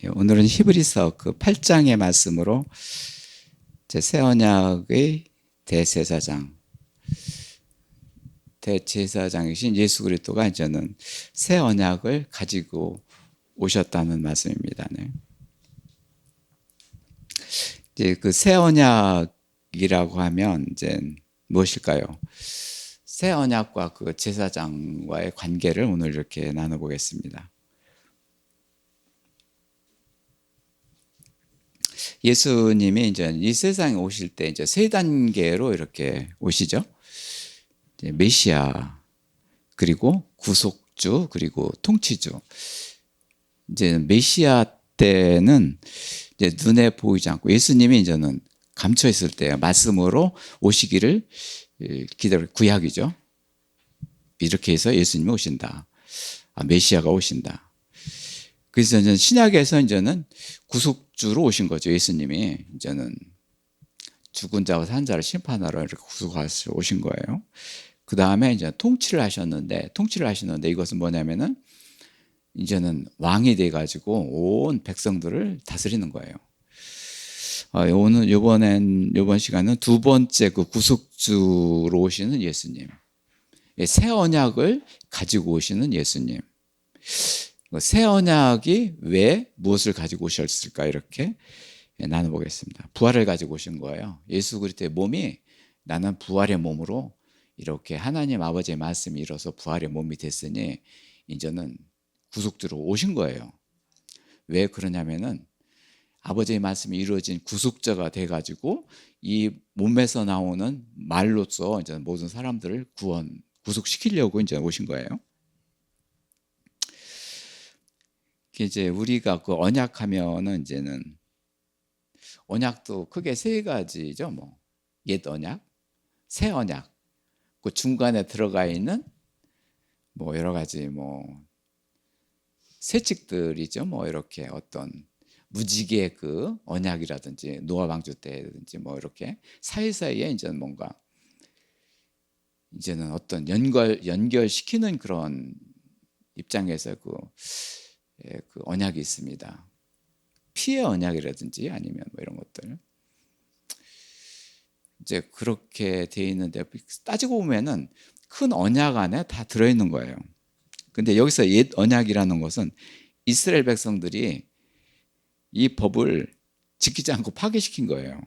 오늘은 히브리서 그 8장의 말씀으로 새 언약의 대제사장이신 예수 그리스도가 이제는 새 언약을 가지고 오셨다는 말씀입니다. 네. 이제 그 새 언약이라고 하면 이제 무엇일까요? 새 언약과 그 제사장과의 관계를 오늘 이렇게 나눠보겠습니다. 예수님이 이제 이 세상에 오실 때 이제 세 단계로 이렇게 오시죠. 이제 메시아, 그리고 구속주, 그리고 통치주. 이제 메시아 때는 이제 눈에 보이지 않고 예수님이 이제는 감춰 있을 때 말씀으로 오시기를 기다려, 구약이죠. 이렇게 해서 예수님이 오신다. 메시아가 오신다. 그래서 이제 신약에서 이제는 구속주로 오신 거죠. 예수님이 이제는 죽은 자와 산 자를 심판하러 이렇게 구속하시러 오신 거예요. 그 다음에 이제 통치를 하셨는데 이것은 뭐냐면은 이제는 왕이 돼가지고 온 백성들을 다스리는 거예요. 오늘 이번 시간은 두 번째 그 구속주로 오시는 예수님, 새 언약을 가지고 오시는 예수님. 새 언약이 왜 무엇을 가지고 오셨을까 이렇게 나눠보겠습니다. 부활을 가지고 오신 거예요. 예수 그리스도의 몸이 나는 부활의 몸으로 이렇게 하나님 아버지의 말씀이 이뤄서 부활의 몸이 됐으니 이제는 구속주로 오신 거예요. 왜 그러냐면은 아버지의 말씀이 이루어진 구속자가 돼가지고 이 몸에서 나오는 말로써 이제 모든 사람들을 구속시키려고 이제 오신 거예요. 이제 우리가 그 언약하면은 이제는 언약도 크게 세 가지죠. 뭐 옛 언약, 새 언약, 그 중간에 들어가 있는 뭐 여러 가지 뭐 세칙들이죠. 뭐 이렇게 어떤 무지개 그 언약이라든지 노아 방주 때든지 뭐 이렇게 사이사이에 이제는 뭔가 이제는 어떤 연결시키는 그런 입장에서 그 언약이 있습니다. 피의 언약이라든지 아니면 뭐 이런 것들 이제 그렇게 돼 있는데 따지고 보면은 큰 언약 안에 다 들어있는 거예요. 근데 여기서 옛 언약이라는 것은 이스라엘 백성들이 이 법을 지키지 않고 파괴시킨 거예요.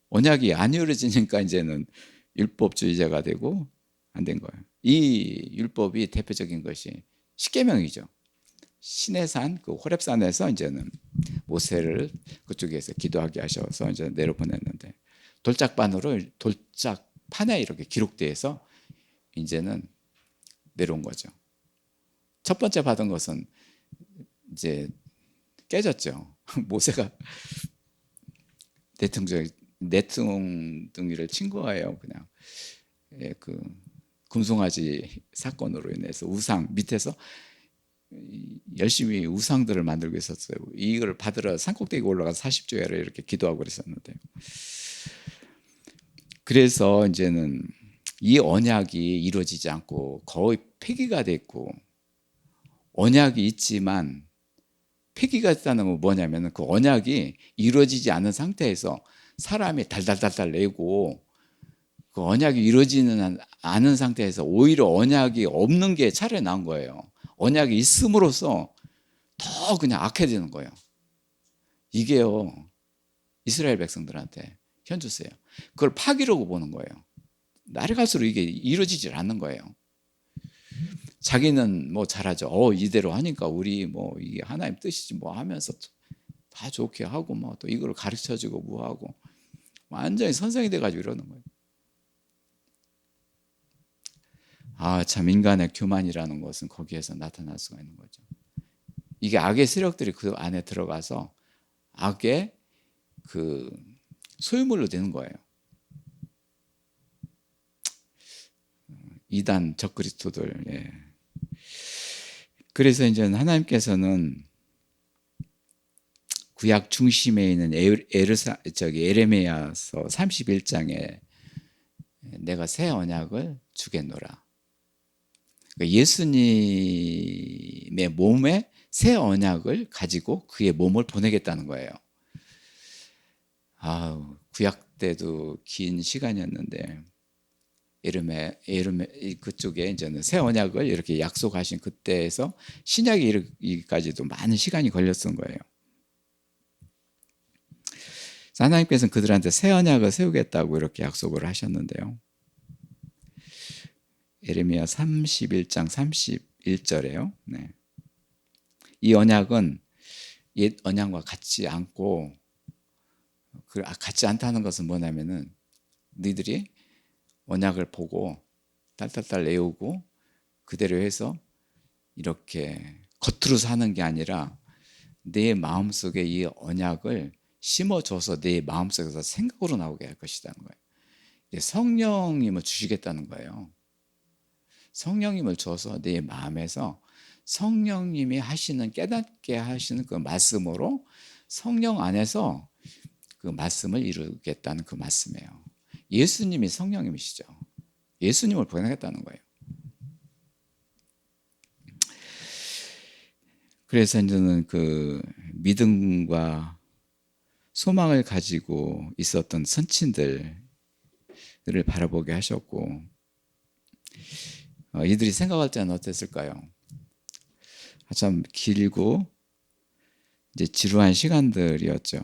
언약이 안 이루어지니까 이제는 율법주의자가 되고 안 된 거예요. 이 율법이 대표적인 것이 십계명이죠. 시내산 그 호렙산에서 이제는 모세를 그쪽에서 기도하게 하셔서 이제 내려보냈는데 돌짝판에 이렇게 기록돼서 이제는 내려온 거죠. 첫 번째 받은 것은 이제 깨졌죠. 모세가 내퉁둥이를 친 거예요. 그냥 그 금송아지 사건으로 인해서 우상 밑에서 열심히 우상들을 만들고 있었어요. 이걸 받으러 산꼭대기 올라가서 40조야를 이렇게 기도하고 그랬었는데, 그래서 이제는 이 언약이 이루어지지 않고 거의 폐기가 됐고, 언약이 있지만 폐기가 됐다는 건 뭐냐면 그 언약이 이루어지지 않은 상태에서 사람이 달달달달 내고 그 언약이 이루어지는 않은 상태에서 오히려 언약이 없는 게 차라리 나은 거예요. 언약이 있음으로써 더 그냥 악해지는 거예요. 이게요, 이스라엘 백성들한테 현주세요. 그걸 파기라고 보는 거예요. 날이 갈수록 이게 이루어지질 않는 거예요. 자기는 뭐 잘하죠. 이대로 하니까 우리 뭐 이게 하나님 뜻이지 뭐 하면서 다 좋게 하고 뭐 또 이걸 가르쳐주고 뭐 하고 완전히 선생이 돼가지고 이러는 거예요. 참 인간의 교만이라는 것은 거기에서 나타날 수가 있는 거죠. 이게 악의 세력들이 그 안에 들어가서 악의 그 소유물로 되는 거예요. 이단 적그리스도들. 예. 그래서 이제 하나님께서는 구약 중심에 있는 에레미야서 31장에 내가 새 언약을 주겠노라. 예수님의 몸에 새 언약을 가지고 그의 몸을 보내겠다는 거예요. 구약 때도 긴 시간이었는데 에르메 그쪽에 이제는 새 언약을 이렇게 약속하신 그때에서 신약에 이르기까지도 많은 시간이 걸렸던 거예요. 하나님께서는 그들한테 새 언약을 세우겠다고 이렇게 약속을 하셨는데요. 예레미야 31장 31절에요. 네. 이 언약은 옛 언약과 같지 않고, 같지 않다는 것은 뭐냐면은 너희들이 언약을 보고 딸딸딸 외우고 그대로 해서 이렇게 겉으로 사는 게 아니라 내 마음속에 이 언약을 심어줘서 내 마음속에서 생각으로 나오게 할 것이라는 거예요. 성령님을 주시겠다는 거예요. 성령님을 줘서 내 마음에서 성령님이 하시는, 깨닫게 하시는 그 말씀으로 성령 안에서 그 말씀을 이루겠다는 그 말씀이에요. 예수님이 성령님이시죠. 예수님을 보내겠다는 거예요. 그래서 이제는 그 믿음과 소망을 가지고 있었던 선친들을 바라보게 하셨고, 이들이 생각할 때는 어땠을까요? 참 길고 이제 지루한 시간들이었죠.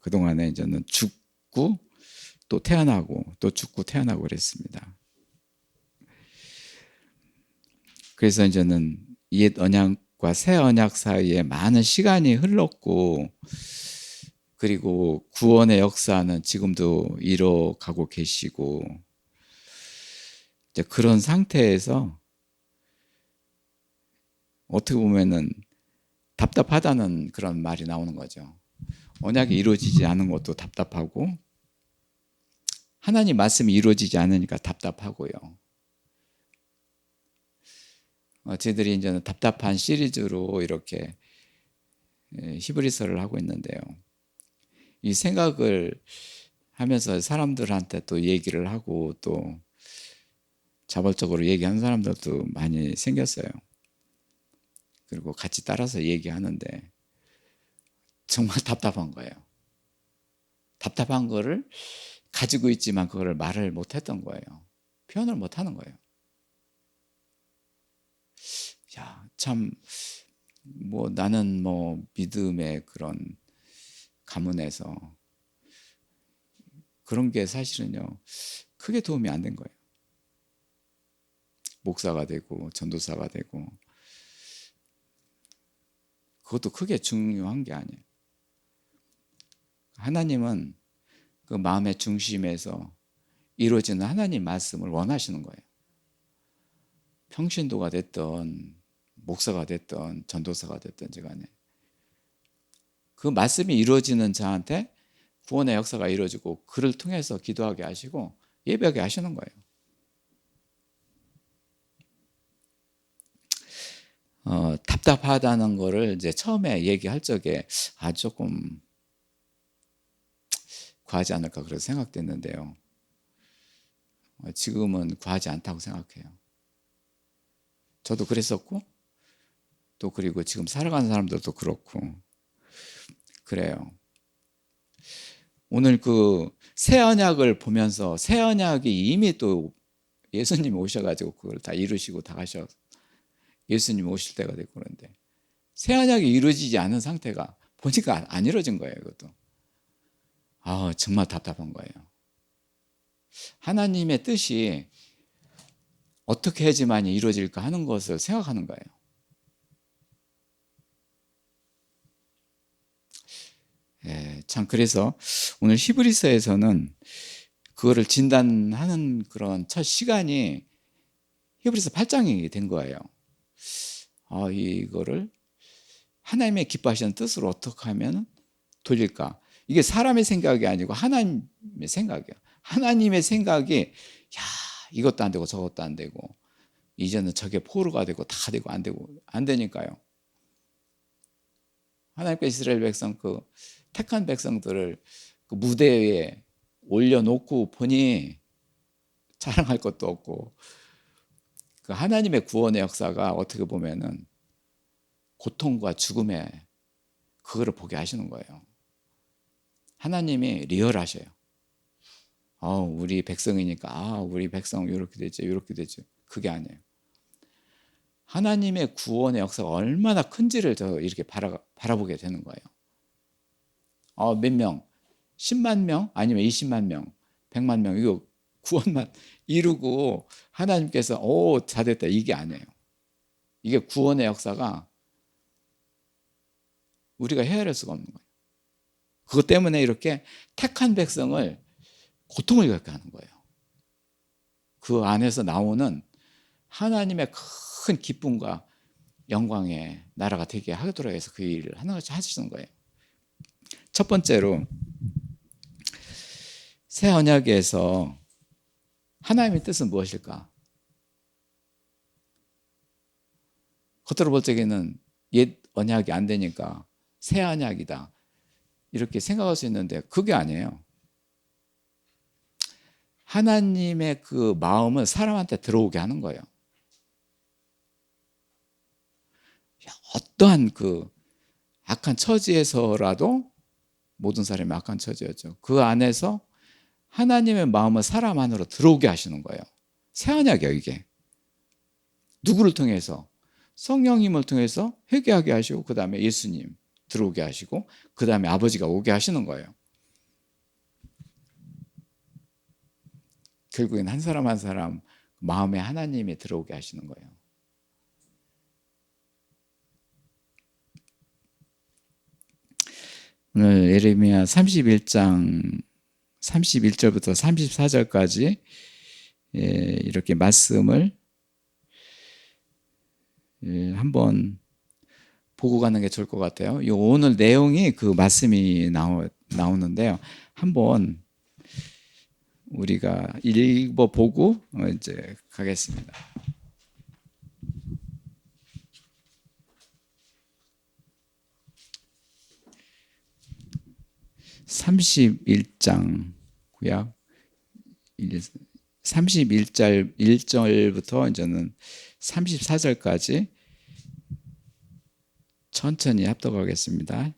그동안에 이제는 죽고 또 태어나고 또 죽고 태어나고 그랬습니다. 그래서 이제는 옛 언약과 새 언약 사이에 많은 시간이 흘렀고, 그리고 구원의 역사는 지금도 이뤄가고 계시고, 이제 그런 상태에서 어떻게 보면은 답답하다는 그런 말이 나오는 거죠. 언약이 이루어지지 않은 것도 답답하고, 하나님 말씀이 이루어지지 않으니까 답답하고요. 저희들이 이제는 답답한 시리즈로 이렇게 히브리서를 하고 있는데요. 이 생각을 하면서 사람들한테 또 얘기를 하고 또 자발적으로 얘기하는 사람들도 많이 생겼어요. 그리고 같이 따라서 얘기하는데 정말 답답한 거예요. 답답한 거를 가지고 있지만 그거를 말을 못했던 거예요. 표현을 못하는 거예요. 참 나는 믿음의 그런 가문에서 그런 게 사실은요 크게 도움이 안 된 거예요. 목사가 되고 전도사가 되고 그것도 크게 중요한 게 아니에요. 하나님은 그 마음의 중심에서 이루어지는 하나님 말씀을 원하시는 거예요. 평신도가 됐던 목사가 됐던 전도사가 됐든지 간에 그 말씀이 이루어지는 자한테 구원의 역사가 이루어지고 그를 통해서 기도하게 하시고 예배하게 하시는 거예요. 답답하다는 거를 이제 처음에 얘기할 적에 조금 과하지 않을까 그렇게 생각됐는데요. 지금은 과하지 않다고 생각해요. 저도 그랬었고 또 그리고 지금 살아가는 사람들도 그렇고 그래요. 오늘 그 새 언약을 보면서 새 언약이 이미 또 예수님이 오셔가지고 그걸 다 이루시고 다 가셔 예수님 오실 때가 됐고 그런데 새 언약이 이루어지지 않은 상태가 보니까 안 이루어진 거예요. 이것도 정말 답답한 거예요. 하나님의 뜻이 어떻게 해야지만이 이루어질까 하는 것을 생각하는 거예요. 참 그래서 오늘 히브리서에서는 그거를 진단하는 그런 첫 시간이 히브리서 8장이 된 거예요. 이거를 하나님의 기뻐하시는 뜻으로 어떻게 하면 돌릴까? 이게 사람의 생각이 아니고 하나님의 생각이에요. 하나님의 생각이 이것도 안 되고 저것도 안 되고 이제는 저게 포로가 되고 다 되고 안 되니까요. 하나님께서 이스라엘 백성 그 택한 백성들을 그 무대에 올려놓고 보니 자랑할 것도 없고 그 하나님의 구원의 역사가 어떻게 보면은 고통과 죽음의 그거를 보게 하시는 거예요. 하나님이 리얼하셔요. 우리 백성이니까 우리 백성 이렇게 되죠, 이렇게 되죠. 그게 아니에요. 하나님의 구원의 역사가 얼마나 큰지를 저 이렇게 바라보게 되는 거예요. 몇 명, 10만 명 아니면 20만 명, 100만 명 이거 구원만 이루고 하나님께서 잘됐다 이게 아니에요. 이게 구원의 역사가 우리가 헤아릴 수가 없는 거예요. 그것 때문에 이렇게 택한 백성을 고통을 겪게 하는 거예요. 그 안에서 나오는 하나님의 큰 기쁨과 영광의 나라가 되게 하도록 해서 그 일을 하나같이 하시는 거예요. 첫 번째로 새 언약에서 하나님의 뜻은 무엇일까? 겉으로 볼 적에는 옛 언약이 안 되니까 새 언약이다 이렇게 생각할 수 있는데 그게 아니에요. 하나님의 그 마음은 사람한테 들어오게 하는 거예요. 어떠한 그 악한 처지에서라도 모든 사람이 악한 처지였죠. 그 안에서 하나님의 마음은 사람 안으로 들어오게 하시는 거예요. 새 언약이에요 이게. 누구를 통해서? 성령님을 통해서 회개하게 하시고 그 다음에 예수님 들어오게 하시고 그 다음에 아버지가 오게 하시는 거예요. 결국엔 한 사람 한 사람 마음에 하나님이 들어오게 하시는 거예요. 오늘 예레미야 31장 31절부터 34절까지 이렇게 말씀을 한번 보고 가는 게 좋을 것 같아요. 오늘 내용이 그 말씀이 나오는데요. 한번 우리가 읽어보고 이제 가겠습니다. 31장 구약 31절 1절부터 이제는 34절까지 천천히 합독하겠습니다.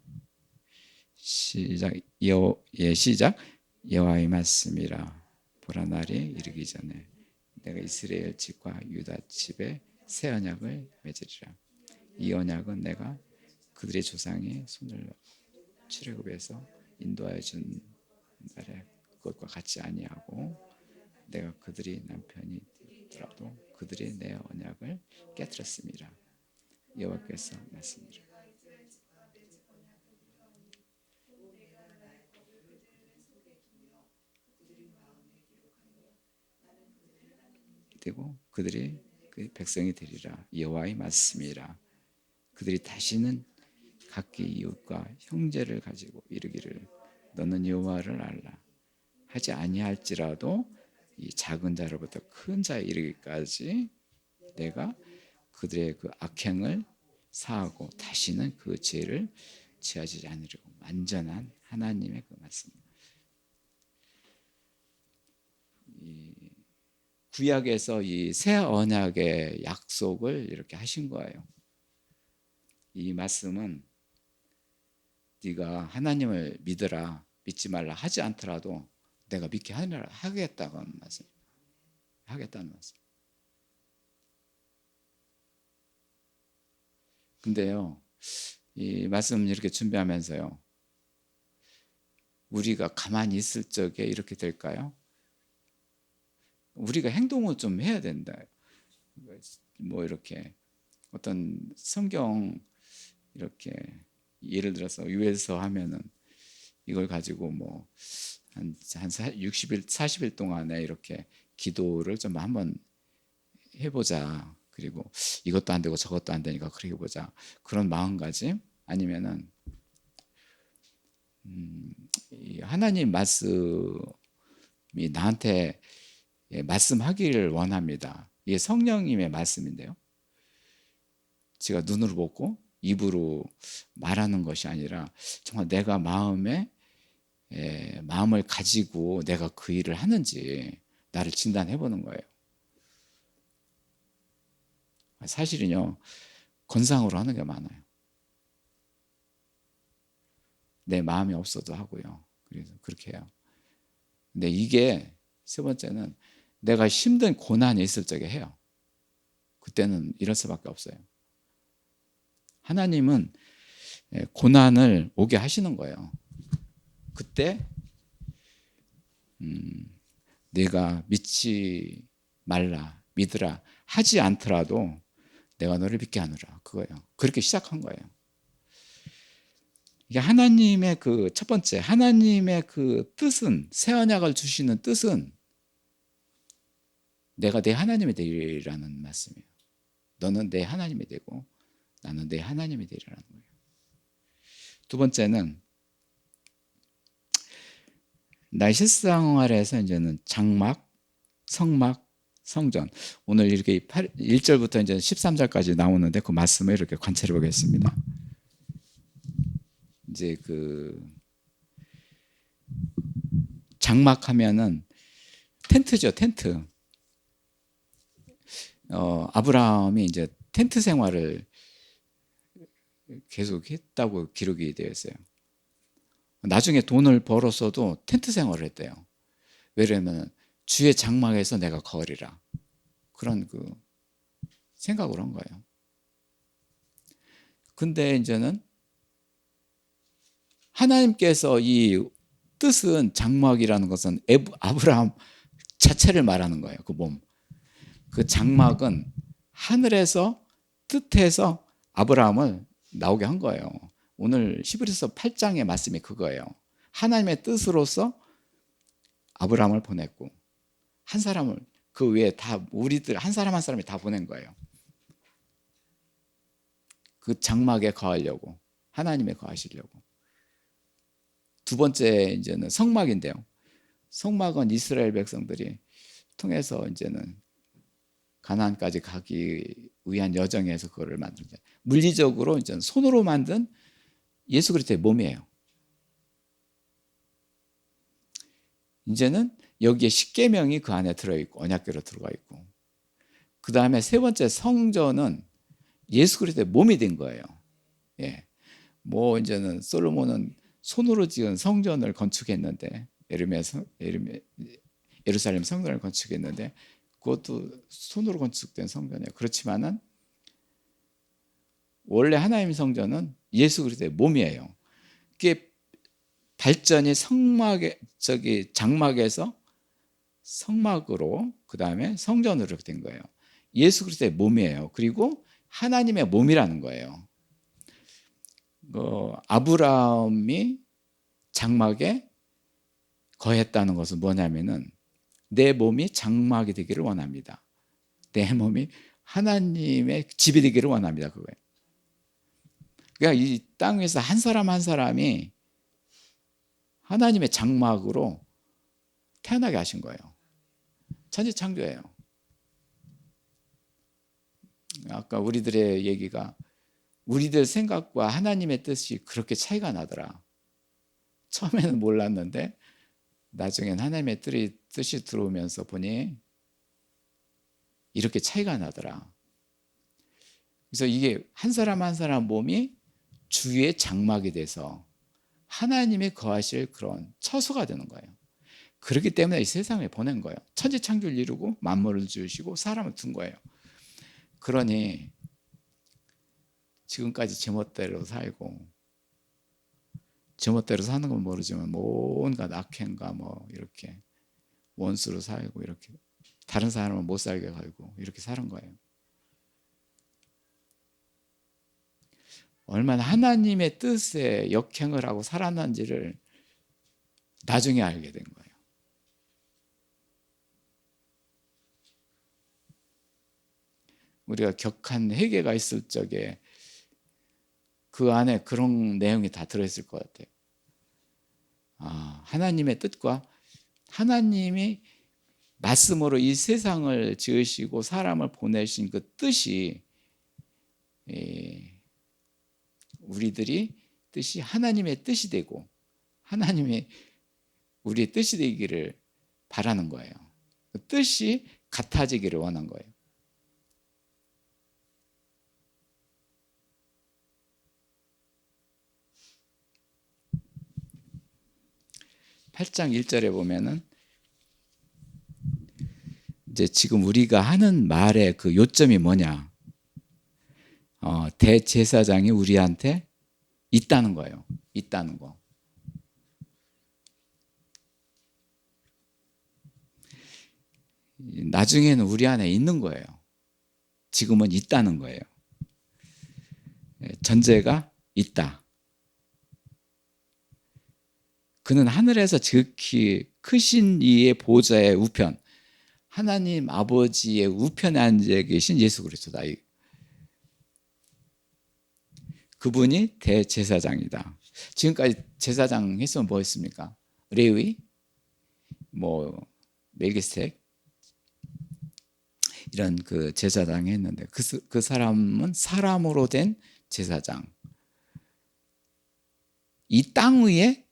시작. 시작. 여호와의 말씀이라 보라 날이 이르기 전에 내가 이스라엘 집과 유다 집에 새 언약을 맺으리라. 이 언약은 내가 그들의 조상의 손을 출애굽에서 인도하여 준 날의 것과 같지 아니하고 내가 그들이 남편이 되더라도 그들이 내 언약을 깨뜨렸습니다. 여호와께서 말씀이라. 되고 그들이 그 백성이 되리라. 여호와의 말씀이라. 그들이 다시는 각기 이웃과 형제를 가지고 이르기를 너는 여호와를 알라 하지 아니할지라도 이 작은 자로부터 큰 자에 이르기까지 내가 그들의 그 악행을 사하고 다시는 그 죄를 취하지 않으려고 완전한 하나님의 그 말씀. 이 구약에서 이 새 언약의 약속을 이렇게 하신 거예요. 이 말씀은 네가 하나님을 믿으라 믿지 말라 하지 않더라도 내가 믿게 하겠다는 말씀. 하겠다는 말씀. 근데요, 이 말씀 이렇게 준비하면서요, 우리가 가만히 있을 적에 이렇게 될까요? 우리가 행동을 좀 해야 된다. 뭐 이렇게 어떤 성경 이렇게 예를 들어서 위에서 하면은 이걸 가지고 뭐 한 60일, 40일 동안에 이렇게 기도를 좀 한번 해보자. 그리고 이것도 안 되고 저것도 안 되니까 그렇게 해보자. 그런 마음가짐 아니면은 하나님 말씀이 나한테 말씀하기를 원합니다. 이게 성령님의 말씀인데요. 제가 눈으로 보고 입으로 말하는 것이 아니라 정말 내가 마음을 가지고 내가 그 일을 하는지 나를 진단해 보는 거예요. 사실은요, 건상으로 하는 게 많아요. 내 마음이 없어도 하고요. 그래서 그렇게 해요. 근데 이게 세 번째는 내가 힘든 고난이 있을 적에 해요. 그때는 이럴 수밖에 없어요. 하나님은 고난을 오게 하시는 거예요. 그때 내가 믿지 말라, 믿으라 하지 않더라도 내가 너를 믿게 하노라, 그거예요. 그렇게 시작한 거예요. 이게 하나님의 그 첫 번째, 하나님의 그 뜻은, 새 언약을 주시는 뜻은 내가 내 하나님이 되리라는 말씀이에요. 너는 내 하나님이 되고 나는 내 하나님이 되리라는 거예요. 두 번째는 나의 실생활에서 이제는 장막, 성막, 성전. 오늘 이렇게 1절부터 이제 13절까지 나오는데 그 말씀을 이렇게 관찰해 보겠습니다. 이제 그 장막하면은 텐트죠, 텐트. 아브라함이 이제 텐트 생활을 계속 했다고 기록이 되어 있어요. 나중에 돈을 벌었어도 텐트 생활을 했대요. 왜냐면 주의 장막에서 내가 거리라, 그런 그 생각을 한 거예요. 근데 이제는 하나님께서 이 뜻은, 장막이라는 것은 아브라함 자체를 말하는 거예요. 그 몸, 그 장막은 하늘에서, 뜻에서 아브라함을 나오게 한 거예요. 오늘 히브리서 8장의 말씀이 그거예요. 하나님의 뜻으로서 아브라함을 보냈고, 한 사람을, 그 외에 다 우리들 한 사람 한 사람이 다 보낸 거예요. 그 장막에 거하려고, 하나님에 거하시려고. 두 번째 이제는 성막인데요. 성막은 이스라엘 백성들이 통해서 이제는 가나안까지 가기 위한 여정에서 그거를 만든 거예요. 물리적으로 이제 손으로 만든 예수 그리스도의 몸이에요. 이제는 여기에 십계명이 그 안에 들어있고, 언약궤로 들어가 있고, 그 다음에 세 번째 성전은 예수 그리스도의 몸이 된 거예요. 예. 뭐 이제는 솔로몬은 손으로 지은 성전을 건축했는데, 예루살렘 성전을 건축했는데 그것도 손으로 건축된 성전이에요. 그렇지만은 원래 하나님 성전은 예수 그리스도의 몸이에요. 그게 발전이 장막에서 성막으로, 그 다음에 성전으로 된 거예요. 예수 그리스도의 몸이에요. 그리고 하나님의 몸이라는 거예요. 아브라함이 장막에 거했다는 것은 뭐냐면은 내 몸이 장막이 되기를 원합니다. 내 몸이 하나님의 집이 되기를 원합니다. 그거예요. 그러니까 이 땅에서 한 사람 한 사람이 하나님의 장막으로 태어나게 하신 거예요. 천지창조예요. 아까 우리들의 얘기가, 우리들 생각과 하나님의 뜻이 그렇게 차이가 나더라. 처음에는 몰랐는데 나중엔 하나님의 뜻이 들어오면서 보니 이렇게 차이가 나더라. 그래서 이게 한 사람 한 사람 몸이 주의 장막이 돼서 하나님이 거하실 그런 처소가 되는 거예요. 그렇기 때문에 이 세상에 보낸 거예요. 천지창조를 이루고 만물을 지으시고 사람을 둔 거예요. 그러니 지금까지 제멋대로 살고, 제멋대로 사는 건 모르지만 뭔가 악행과 뭐 이렇게 원수로 살고, 이렇게 다른 사람을 못 살게 하고 이렇게 사는 거예요. 얼마나 하나님의 뜻에 역행을 하고 살았는지를 나중에 알게 된 거예요. 우리가 격한 회개가 있을 적에 그 안에 그런 내용이 다 들어있을 것 같아요. 하나님의 뜻과 하나님이 말씀으로 이 세상을 지으시고 사람을 보내신 그 뜻이, 우리들이 뜻이 하나님의 뜻이 되고 하나님의 우리의 뜻이 되기를 바라는 거예요. 그 뜻이 같아지기를 원한 거예요. 8장 1절에 보면은 이제 지금 우리가 하는 말의 그 요점이 뭐냐? 대제사장이 우리한테 있다는 거예요. 있다는 거. 나중에는 우리 안에 있는 거예요. 지금은 있다는 거예요. 전제가 있다. 그는 하늘에서 지극히 크신 이의 보좌의 우편, 하나님 아버지의 우편에 앉아 계신 예수 그리스도다. 그분이 대제사장이다. 지금까지 제사장 했으면 뭐 했습니까? 레위, 멜기세덱 이런 그 제사장 했는데 그 사람은 사람으로 된 제사장. 이 땅 위에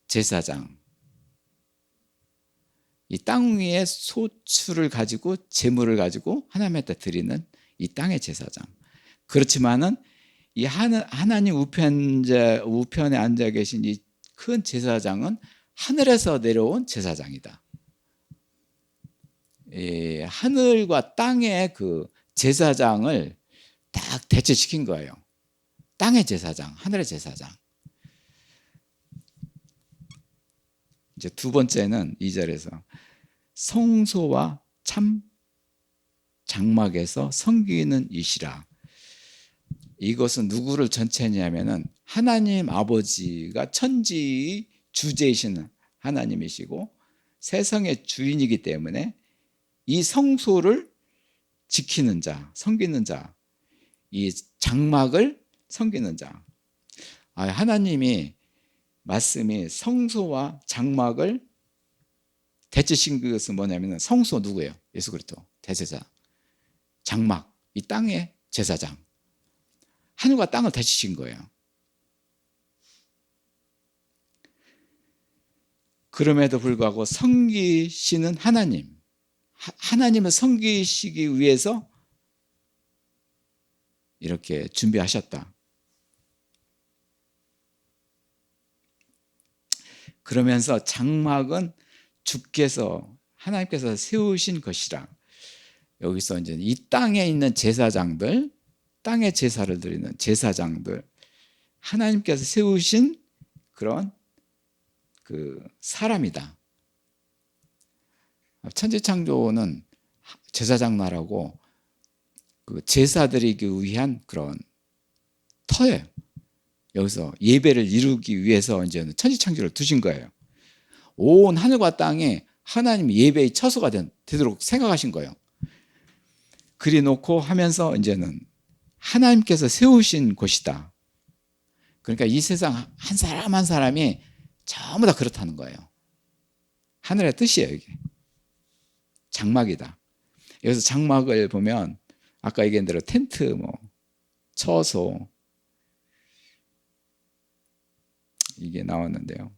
제사장. 이 땅 위에 소출을 가지고 제물을 가지고 하나님한테 드리는 이 땅의 제사장. 그렇지만은 이 하나님 우편에 앉아 계신 이 큰 제사장은 하늘에서 내려온 제사장이다. 하늘과 땅의 그 제사장을 딱 대체시킨 거예요. 땅의 제사장, 하늘의 제사장. 이제 두 번째는 2절에서 성소와 참 장막에서 섬기는 이시라. 이것은 누구를 전체냐면은 하나님 아버지가 천지의 주제이신 하나님이시고 세상의 주인이기 때문에 이 성소를 지키는 자, 섬기는 자, 이 장막을 섬기는 자. 하나님이 말씀이 성소와 장막을 대체신 것은 뭐냐면 성소 누구예요? 예수 그리스도 대제사. 장막, 이 땅의 제사장. 하늘과 땅을 대체신 거예요. 그럼에도 불구하고 섬기시는 하나님, 하나님을 섬기시기 위해서 이렇게 준비하셨다. 그러면서 장막은 주께서 하나님께서 세우신 것이라. 여기서 이제 이 땅에 있는 제사장들, 땅에 제사를 드리는 제사장들, 하나님께서 세우신 그런 그 사람이다. 천지창조는 제사장 나라고 그 제사 드리기 위한 그런 터예요. 여기서 예배를 이루기 위해서 이제는 천지창조를 두신 거예요. 온 하늘과 땅에 하나님 예배의 처소가 되도록 생각하신 거예요. 그리 놓고 하면서 이제는 하나님께서 세우신 곳이다. 그러니까 이 세상 한 사람 한 사람이 전부 다 그렇다는 거예요. 하늘의 뜻이에요, 이게. 장막이다. 여기서 장막을 보면 아까 얘기한 대로 텐트, 처소 이게 나왔는데요.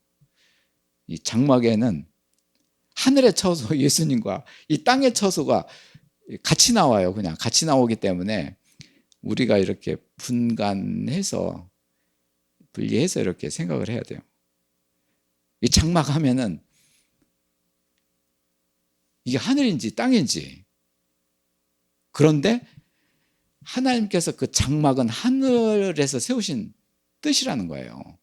이 장막에는 하늘의 처소 예수님과 이 땅의 처소가 같이 나와요. 그냥 같이 나오기 때문에 우리가 이렇게 분간해서 분리해서 이렇게 생각을 해야 돼요. 이 장막하면은 이게 하늘인지 땅인지. 그런데 하나님께서 그 장막은 하늘에서 세우신 뜻이라는 거예요.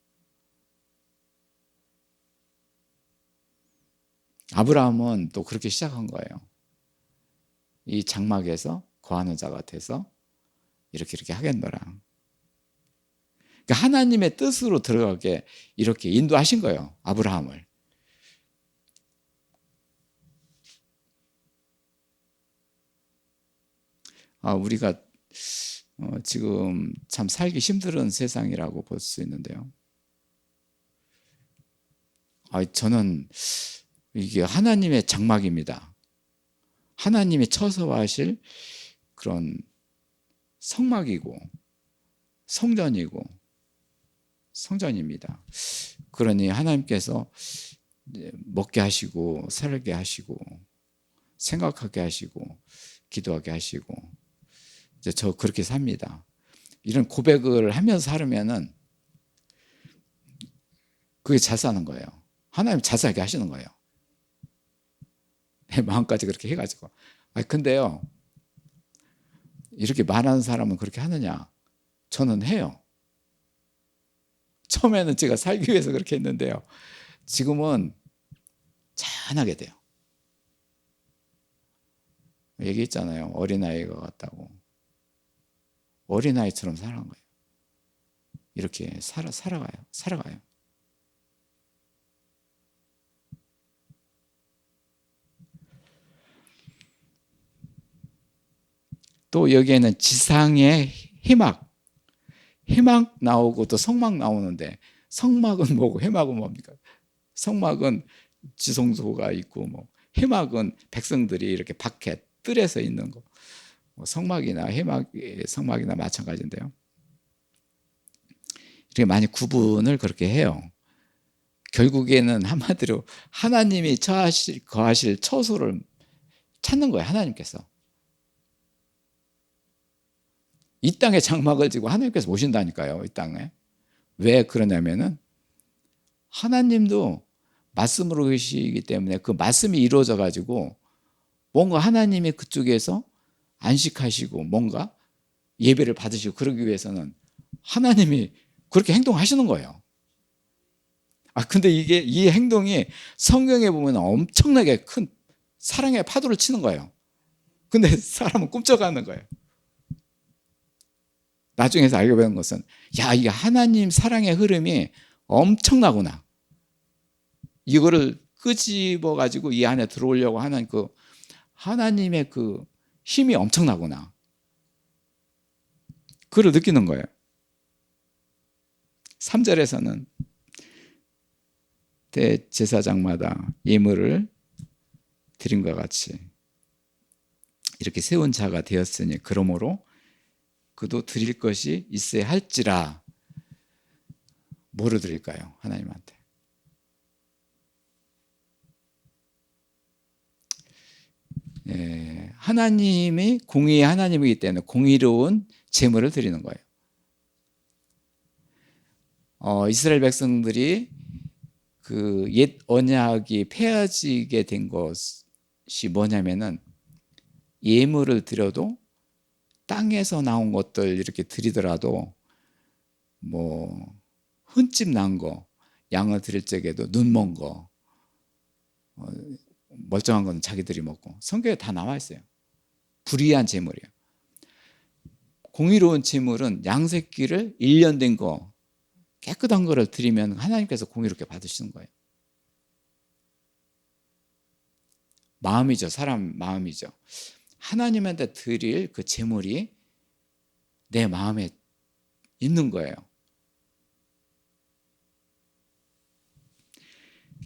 아브라함은 또 그렇게 시작한 거예요. 이 장막에서 거하는 자 같아서 이렇게 하겠노라. 그러니까 하나님의 뜻으로 들어가게 이렇게 인도하신 거예요, 아브라함을. 우리가 지금 참 살기 힘든 세상이라고 볼 수 있는데요. 저는 이게 하나님의 장막입니다. 하나님이 처소하실 그런 성막이고 성전이고 성전입니다. 그러니 하나님께서 먹게 하시고 살게 하시고 생각하게 하시고 기도하게 하시고 이제 저 그렇게 삽니다. 이런 고백을 하면서 살면은 그게 잘 사는 거예요. 하나님 자세하게 하시는 거예요. 내 마음까지 그렇게 해가지고. 근데요, 이렇게 말하는 사람은 그렇게 하느냐? 저는 해요. 처음에는 제가 살기 위해서 그렇게 했는데요, 지금은 잘 하게 돼요. 얘기했잖아요. 어린아이가 같다고. 어린아이처럼 살아간 거예요. 이렇게 살아가요. 또 여기에는 지상의 해막 나오고 또 성막 나오는데, 성막은 뭐고 해막은 뭡니까? 성막은 지성소가 있고, 뭐 해막은 백성들이 이렇게 밖에 뜰에서 있는 거. 성막이나 성막이나 마찬가지인데요. 이렇게 많이 구분을 그렇게 해요. 결국에는 한마디로 하나님이 거하실 처소를 찾는 거예요. 하나님께서 이 땅에 장막을 지고 하나님께서 오신다니까요. 이 땅에. 왜 그러냐면은 하나님도 말씀으로 계시기 때문에 그 말씀이 이루어져 가지고 뭔가 하나님이 그쪽에서 안식하시고 뭔가 예배를 받으시고 그러기 위해서는 하나님이 그렇게 행동하시는 거예요. 근데 이 행동이 성경에 보면 엄청나게 큰 사랑의 파도를 치는 거예요. 근데 사람은 꿈쩍하는 거예요. 나중에서 알게 되는 것은, 이게 하나님 사랑의 흐름이 엄청나구나. 이거를 끄집어 가지고 이 안에 들어오려고 하는 그 하나님의 그 힘이 엄청나구나. 그걸 느끼는 거예요. 3절에서는 대제사장마다 예물을 드림과 같이 이렇게 세운 자가 되었으니 그러므로 그도 드릴 것이 있어야 할지라. 뭐를 드릴까요? 하나님한테. 하나님이 공의의 하나님이기 때문에 공의로운 제물을 드리는 거예요. 이스라엘 백성들이 그 옛 언약이 폐해지게 된 것이 뭐냐면은, 예물을 드려도 땅에서 나온 것들 이렇게 드리더라도 뭐 흠집 난 거, 양을 드릴 적에도 눈먼 거, 멀쩡한 건 자기들이 먹고, 성경에 다 나와 있어요. 불의한 제물이에요. 공의로운 제물은 양새끼를 1년 된 거, 깨끗한 거를 드리면 하나님께서 공의롭게 받으시는 거예요. 마음이죠. 사람 마음이죠. 하나님한테 드릴 그 제물이 내 마음에 있는 거예요.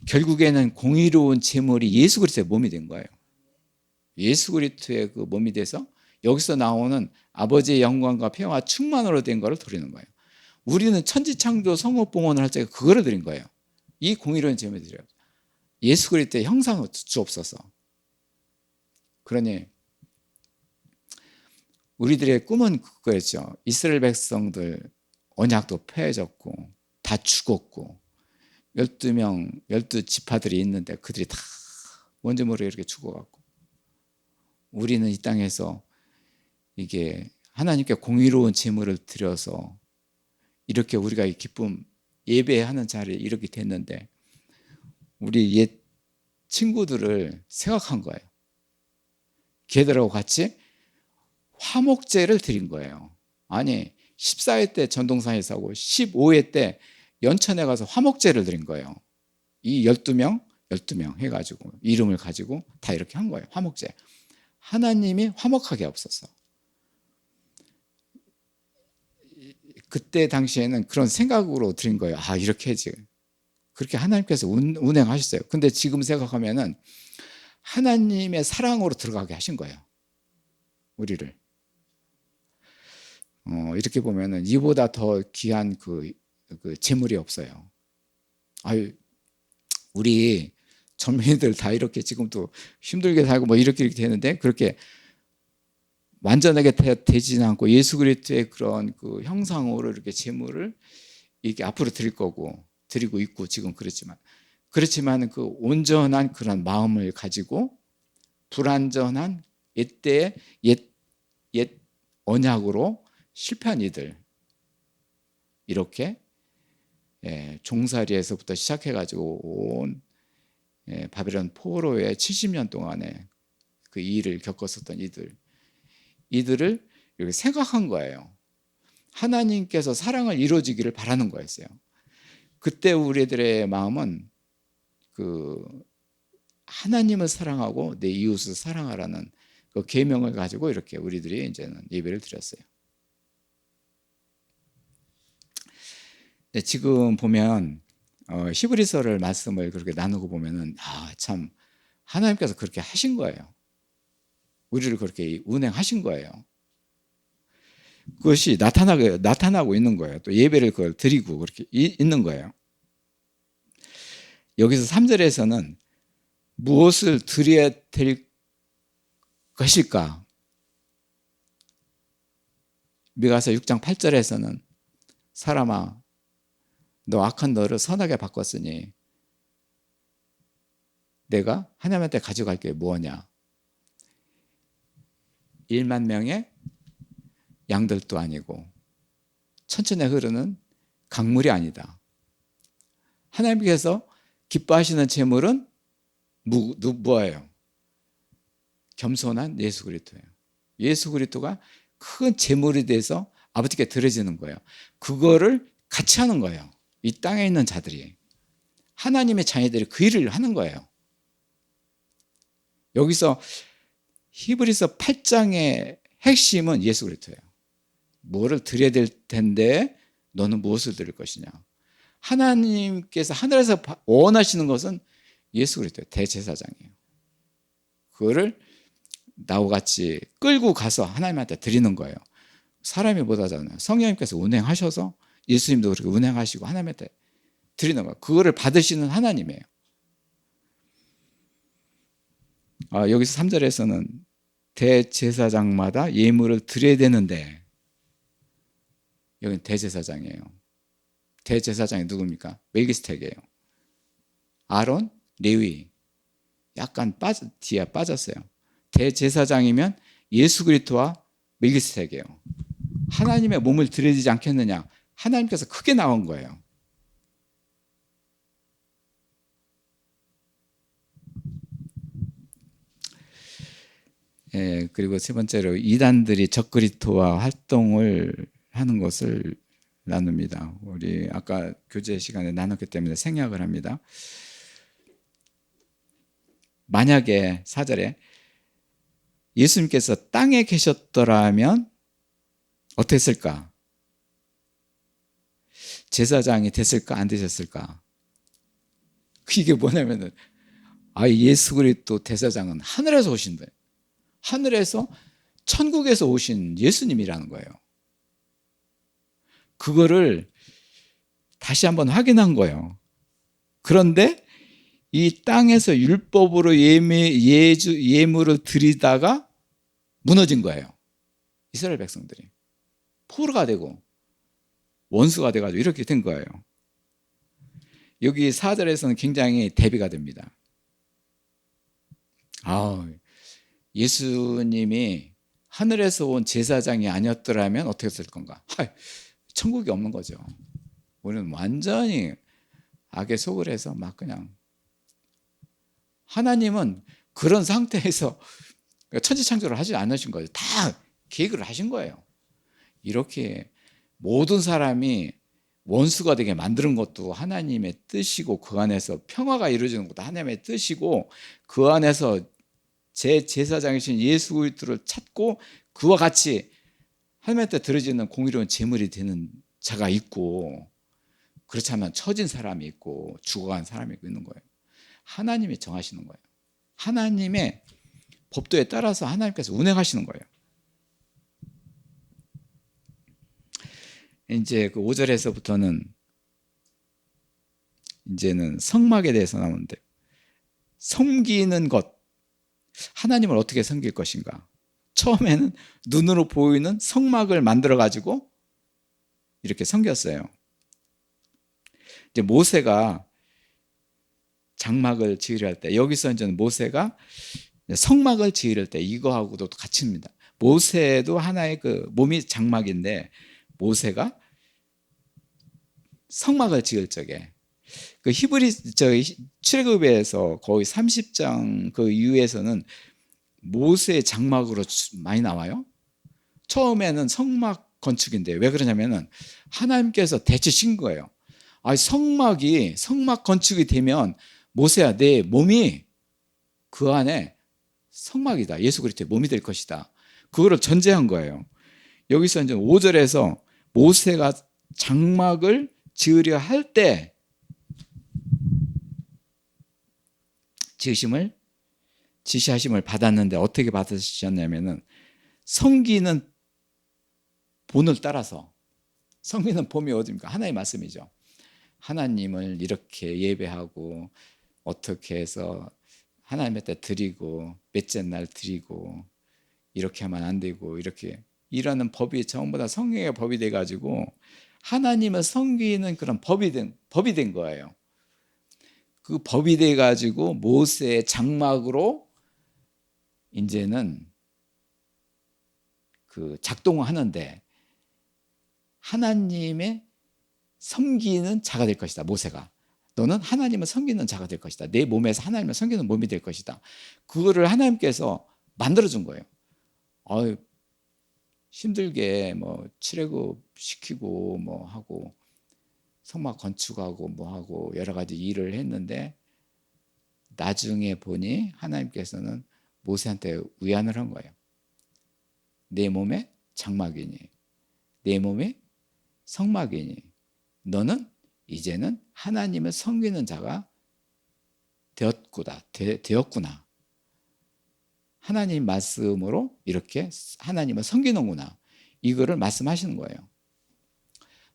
결국에는 공의로운 제물이 예수 그리스도의 몸이 된 거예요. 예수 그리스도의 그 몸이 돼서 여기서 나오는 아버지의 영광과 평화 충만으로 된 거를 드리는 거예요. 우리는 천지창조 성업봉헌을 할 때 그거를 드린 거예요. 이 공의로운 제물을 드려요. 예수 그리스도의 형상을 주옵소서. 그러니 우리들의 꿈은 그거였죠. 이스라엘 백성들 언약도 폐해졌고 다 죽었고 12명, 12지파들이 있는데 그들이 다 뭔지 모르게 이렇게 죽어갔고, 우리는 이 땅에서 이게 하나님께 공의로운 제물을 드려서 이렇게 우리가 이 기쁨 예배하는 자리에 이렇게 됐는데, 우리 옛 친구들을 생각한 거예요. 걔들하고 같이 화목제를 드린 거예요. 아니 14회 때 전동산에서 하고 15회 때 연천에 가서 화목제를 드린 거예요. 이 12명 해가지고 이름을 가지고 다 이렇게 한 거예요. 화목제. 하나님이 화목하게 없었어. 그때 당시에는 그런 생각으로 드린 거예요. 이렇게 해지. 그렇게 하나님께서 운행하셨어요. 근데 지금 생각하면은 하나님의 사랑으로 들어가게 하신 거예요. 우리를. 이렇게 보면은 이보다 더 귀한 그 재물이 없어요. 우리 젊은이들 다 이렇게 지금 또 힘들게 살고 뭐 이렇게 되는데, 그렇게 완전하게 되지는 않고 예수 그리스도의 그런 그 형상으로 이렇게 재물을 이렇게 앞으로 드릴 거고 드리고 있고 지금 그렇지만, 그렇지만 그 온전한 그런 마음을 가지고 불완전한 옛때의 옛 언약으로 실패한 이들, 이렇게 종살이에서부터 시작해가지고 온 바벨론 포로의 70년 동안에 그 일을 겪었었던 이들을 이렇게 생각한 거예요. 하나님께서 사랑을 이루어지기를 바라는 거였어요. 그때 우리들의 마음은 그 하나님을 사랑하고 내 이웃을 사랑하라는 그 계명을 가지고 이렇게 우리들이 이제는 예배를 드렸어요. 지금 보면 히브리서를 말씀을 그렇게 나누고 보면은 참 하나님께서 그렇게 하신 거예요. 우리를 그렇게 운행하신 거예요. 그것이 나타나고 있는 거예요. 또 예배를 그걸 드리고 그렇게 있는 거예요. 여기서 3절에서는 무엇을 드려야 될 것일까? 미가서 6장 8절에서는 사람아, 너 악한 너를 선하게 바꿨으니 내가 하나님한테 가져갈 게 무엇이냐? 1만 명의 양들도 아니고 천천히 흐르는 강물이 아니다. 하나님께서 기뻐하시는 제물은 뭐예요? 겸손한 예수 그리스도예요. 예수 그리스도가 큰 제물이 돼서 아버지께 드려지는 거예요. 그거를 같이 하는 거예요. 이 땅에 있는 자들이, 하나님의 자녀들이 그 일을 하는 거예요. 여기서 히브리서 8장의 핵심은 예수 그리스도예요. 뭐를 드려야 될 텐데 너는 무엇을 드릴 것이냐? 하나님께서 하늘에서 원하시는 것은 예수 그리스도예요. 대제사장이에요. 그거를 나와 같이 끌고 가서 하나님한테 드리는 거예요. 사람이 못하잖아요. 성령님께서 운행하셔서 예수님도 그렇게 운행하시고 하나님한테 드리는 거예요. 그거를 받으시는 하나님이에요. 여기서 3절에서는 대제사장마다 예물을 드려야 되는데, 여기는 대제사장이에요. 대제사장이 누굽니까? 멜기스덱이에요. 아론, 레위, 약간 뒤에 빠졌어요. 대제사장이면 예수 그리스도와 멜기스덱이에요. 하나님의 몸을 드려지지 않겠느냐? 하나님께서 크게 나온 거예요. 그리고 세 번째로 이단들이 적그리스도와 활동을 하는 것을 나눕니다. 우리 아까 교제 시간에 나눴기 때문에 생략을 합니다. 만약에 4절에 예수님께서 땅에 계셨더라면 어땠을까? 제사장이 됐을까? 안 되셨을까? 이게 뭐냐면은 예수 그리스도 대제사장은 하늘에서 오신대. 하늘에서, 천국에서 오신 예수님이라는 거예요. 그거를 다시 한번 확인한 거예요. 그런데 이 땅에서 율법으로 예물을 드리다가 무너진 거예요. 이스라엘 백성들이 포로가 되고 원수가 돼가지고 이렇게 된 거예요. 여기 4절에서는 굉장히 대비가 됩니다. 예수님이 하늘에서 온 제사장이 아니었더라면 어떻게 했을 건가? 천국이 없는 거죠. 우리는 완전히 악에 속을 해서 막 그냥, 하나님은 그런 상태에서 천지창조를 하지 않으신 거예요. 다 계획을 하신 거예요. 이렇게 모든 사람이 원수가 되게 만드는 것도 하나님의 뜻이고, 그 안에서 평화가 이루어지는 것도 하나님의 뜻이고, 그 안에서 제 제사장이신 예수 그리스도를 찾고 그와 같이 하나님한테 드려지는 공의로운 제물이 되는 자가 있고, 그렇지 않으면 처진 사람이 있고 죽어간 사람이 있는 거예요. 하나님이 정하시는 거예요. 하나님의 법도에 따라서 하나님께서 운행하시는 거예요. 이제 그 5절에서부터는 이제는 성막에 대해서 나오는데, 섬기는 것, 하나님을 어떻게 섬길 것인가? 처음에는 눈으로 보이는 성막을 만들어 가지고 이렇게 섬겼어요. 이제 모세가 장막을 지으려 할 때, 여기서 이제 모세가 성막을 지을 때 이거하고도 같이입니다. 모세도 하나의 그 몸이 장막인데 모세가 성막을 지을 적에 그 히브리 출애굽에서 거의 30장 그 이후에서는 모세의 장막으로 많이 나와요. 처음에는 성막 건축인데 왜 그러냐면은 하나님께서 대치신 거예요. 아, 성막 건축이 되면 모세야, 내 몸이 그 안에 성막이다. 예수 그리스도의 몸이 될 것이다. 그거를 전제한 거예요. 여기서 이제 5절에서 모세가 장막을 지으려 할 때 지시하심을 받았는데 어떻게 받으셨냐면은 성기는 본을 따라서, 성기는 봄이 어디입니까? 하나의 말씀이죠. 하나님을 이렇게 예배하고 어떻게 해서 하나님한테 드리고 몇째 날 드리고 이렇게 하면 안 되고 이렇게 이라는 법이 전부 다 성경의 법이 돼 가지고 하나님을 섬기는 그런 법이 된 거예요. 그 법이 돼 가지고 모세의 장막으로 이제는 그 작동을 하는데 하나님의 섬기는 자가 될 것이다. 모세가 너는 하나님을 섬기는 자가 될 것이다. 내 몸에서 하나님을 섬기는 몸이 될 것이다. 그거를 하나님께서 만들어준 거예요. 힘들게 뭐 출애굽 시키고 뭐 하고 성막 건축하고 뭐 하고 여러 가지 일을 했는데 나중에 보니 하나님께서는 모세한테 위안을 한 거예요. 내 몸에 장막이니 내 몸에 성막이니 너는 이제는 하나님을 섬기는 자가 되었구나. 하나님 말씀으로 이렇게 하나님을 섬기는구나. 이거를 말씀하시는 거예요.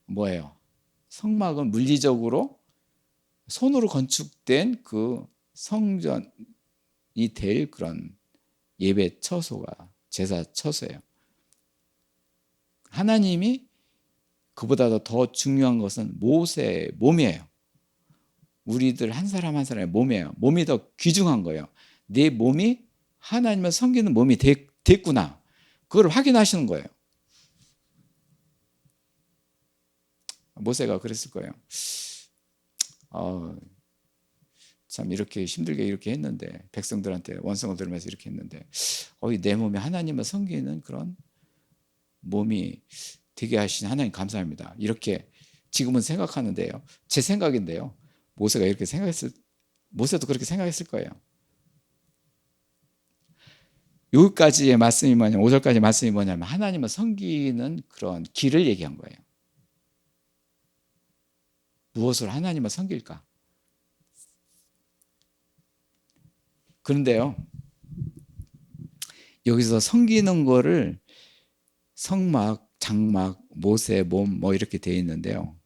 뭐예요? 성막은 물리적으로 손으로 건축된 그 성전이 될 그런 예배 처소가 제사 처소예요. 하나님이 그보다 더 중요한 것은 모세의 몸이에요. 우리들 한 사람 한 사람의 몸이에요. 몸이 더 귀중한 거예요. 내 몸이 하나님을 섬기는 몸이 됐구나. 그걸 확인하시는 거예요. 모세가 그랬을 거예요. 참 이렇게 힘들게 이렇게 했는데 백성들한테 원성을 들으면서 이렇게 했는데 내 몸이 하나님을 섬기는 그런 몸이 되게 하신 하나님 감사합니다. 이렇게 지금은 생각하는데요. 제 생각인데요. 모세도 그렇게 생각했을 거예요. 여기까지의 말씀이 뭐냐면 5절까지 말씀이 뭐냐면 하나님을 섬기는 그런 길을 얘기한 거예요. 무엇을 하나님을 섬길까? 그런데요. 여기서 섬기는 거를 성막, 장막, 모세, 몸 뭐 이렇게 되어 있는데요.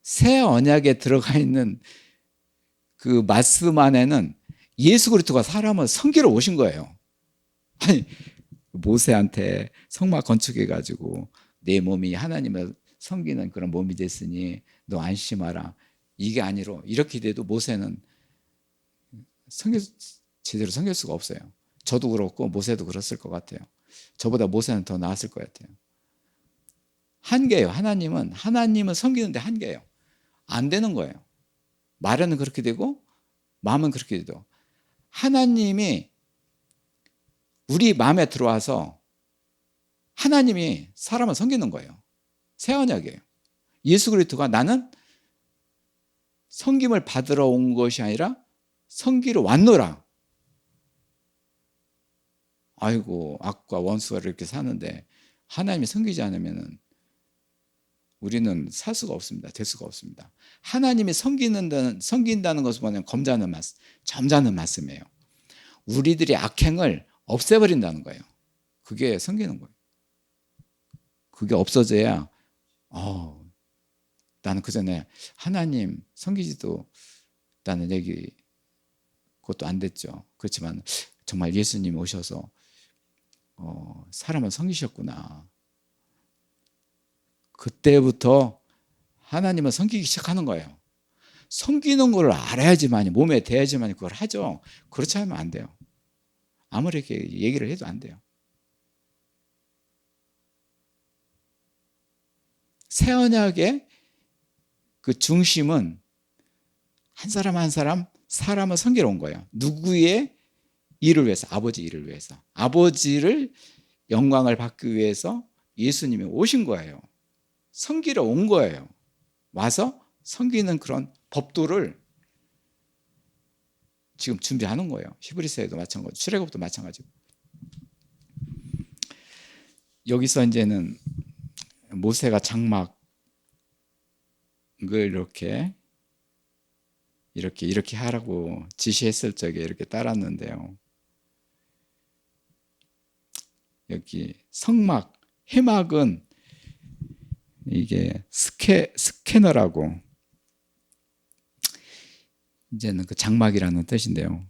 새 언약에 들어가 있는 그 말씀 안에는 예수 그리스도가 사람을 섬기러 오신 거예요. 아니 모세한테 성막 건축해 가지고 내 몸이 하나님을 섬기는 그런 몸이 됐으니 너 안심하라. 이게 아니로 이렇게 돼도 모세는 제대로 섬길 수가 없어요. 저도 그렇고 모세도 그랬을 것 같아요. 저보다 모세는 더 나았을 것 같아요. 한계예요. 하나님은 섬기는데 한계예요. 안 되는 거예요. 말은 그렇게 되고 마음은 그렇게 돼도 하나님이 우리 마음에 들어와서 하나님이 사람을 섬기는 거예요. 새 언약이에요. 예수 그리스도가 나는 섬김을 받으러 온 것이 아니라 섬기러 왔노라. 아이고 악과 원수가 이렇게 사는데 하나님이 섬기지 않으면 우리는 살 수가 없습니다. 될 수가 없습니다. 하나님이 섬긴다는 것은 뭐냐면 점잖은 말씀이에요. 우리들의 악행을 없애버린다는 거예요. 그게 섬기는 거예요. 그게 없어져야 나는 그전에 하나님 섬기지도 나는 그것도 안 됐죠. 그렇지만 정말 예수님이 오셔서 사람을 섬기셨구나. 그때부터 하나님을 섬기기 시작하는 거예요. 섬기는 걸 알아야지만 몸에 대야지만 그걸 하죠. 그렇지 않으면 안 돼요. 아무리 이렇게 얘기를 해도 안 돼요. 새 언약의 그 중심은 한 사람 한 사람 사람을 섬기러 온 거예요. 누구의 일을 위해서? 아버지 일을 위해서. 아버지를 영광을 받기 위해서 예수님이 오신 거예요. 섬기러 온 거예요. 와서 섬기는 그런 법도를 지금 준비하는 거예요. 히브리서에도 마찬가지고 출애굽도 마찬가지고. 여기서 이제는 모세가 장막을 이렇게 하라고 지시했을 적에 이렇게 따랐는데요. 여기 성막, 해막은 이게 스캐너라고 이제는 그 장막이라는 뜻인데요.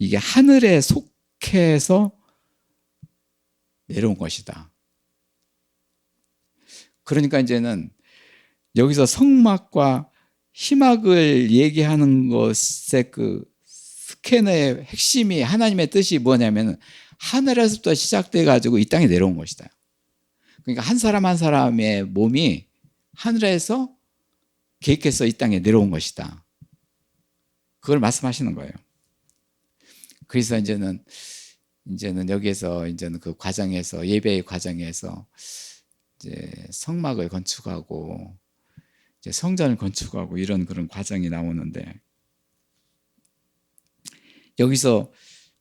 이게 하늘에 속해서 내려온 것이다. 그러니까 이제는 여기서 성막과 희막을 얘기하는 것의 그 스캐너의 핵심이 하나님의 뜻이 뭐냐면 하늘에서부터 시작돼 가지고 이 땅에 내려온 것이다. 그러니까 한 사람 한 사람의 몸이 하늘에서 계획해서 이 땅에 내려온 것이다. 그걸 말씀하시는 거예요. 그래서 이제는 여기에서 이제는 그 과정에서 예배의 과정에서 이제 성막을 건축하고 이제 성전을 건축하고 이런 그런 과정이 나오는데 여기서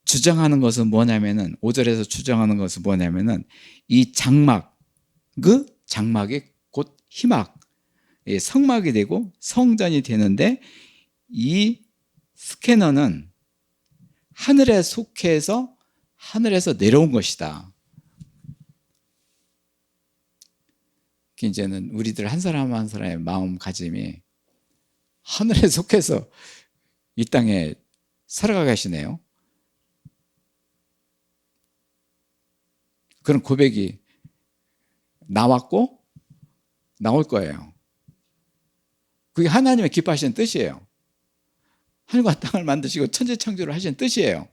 주장하는 것은 뭐냐면은 5절에서 주장하는 것은 뭐냐면은 이 장막 그 장막이 곧 희막 성막이 되고 성전이 되는데 이 스캐너는 하늘에 속해서 하늘에서 내려온 것이다. 이제는 우리들 한 사람 한 사람의 마음가짐이 하늘에 속해서 이 땅에 살아가 계시네요. 그런 고백이 나왔고 나올 거예요. 그게 하나님의 기뻐하시는 뜻이에요. 하늘과 땅을 만드시고 천지창조를 하시는 뜻이에요.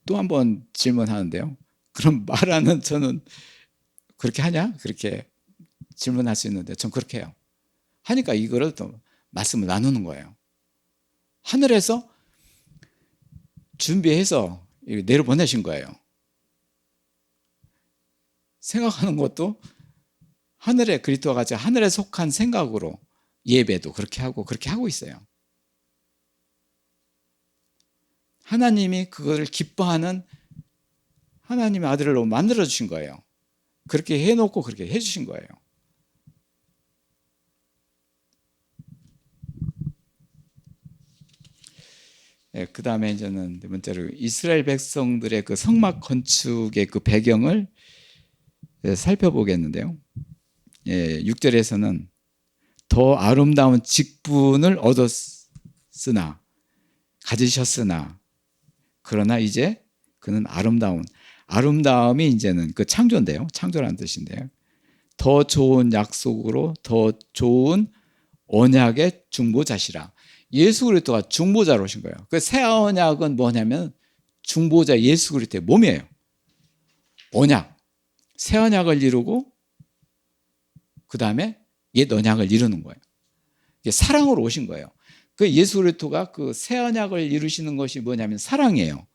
또 한 번 질문하는데요. 그럼 말하는 저는 그렇게 하냐? 그렇게 질문할 수 있는데 전 그렇게 해요. 하니까 이거를 또 말씀을 나누는 거예요. 하늘에서 준비해서 내려보내신 거예요. 생각하는 것도 하늘의 그리스도와 같이 하늘에 속한 생각으로 예배도 그렇게 하고 있어요. 하나님이 그거를 기뻐하는 하나님의 아들로 만들어 주신 거예요. 그렇게 해놓고 그렇게 해주신 거예요. 네, 그 다음에 이제는 네 번째로 이스라엘 백성들의 그 성막 건축의 그 배경을 살펴보겠는데요. 6절에서는 더 아름다운 직분을 가지셨으나 그러나 이제 그는 아름다움이 이제는 그 창조인데요. 창조라는 뜻인데요. 더 좋은 약속으로 더 좋은 언약의 중보자시라. 예수 그리스도가 중보자로 오신 거예요. 그 새 언약은 뭐냐면 중보자 예수 그리스도의 몸이에요. 언약. 새 언약을 이루고 그 다음에 옛 언약을 이루는 거예요. 사랑으로 오신 거예요. 그 예수 그리스도가 그 새 언약을 이루시는 것이 뭐냐면 사랑이에요.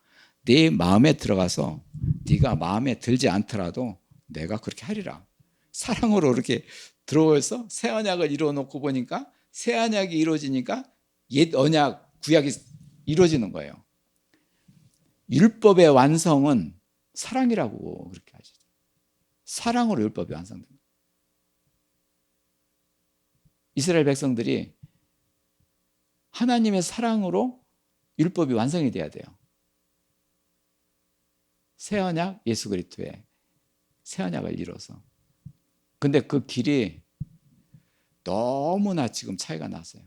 네 마음에 들어가서 네가 마음에 들지 않더라도 내가 그렇게 하리라. 사랑으로 이렇게 들어와서 새 언약을 이루어 놓고 보니까 새 언약이 이루어지니까 옛 언약 구약이 이루어지는 거예요. 율법의 완성은 사랑이라고 그렇게 하시죠. 사랑으로 율법이 완성됩니다. 이스라엘 백성들이 하나님의 사랑으로 율법이 완성이 돼야 돼요. 새 언약 예수 그리스도의 새 언약을 이뤄서. 근데 그 길이 너무나 지금 차이가 났어요.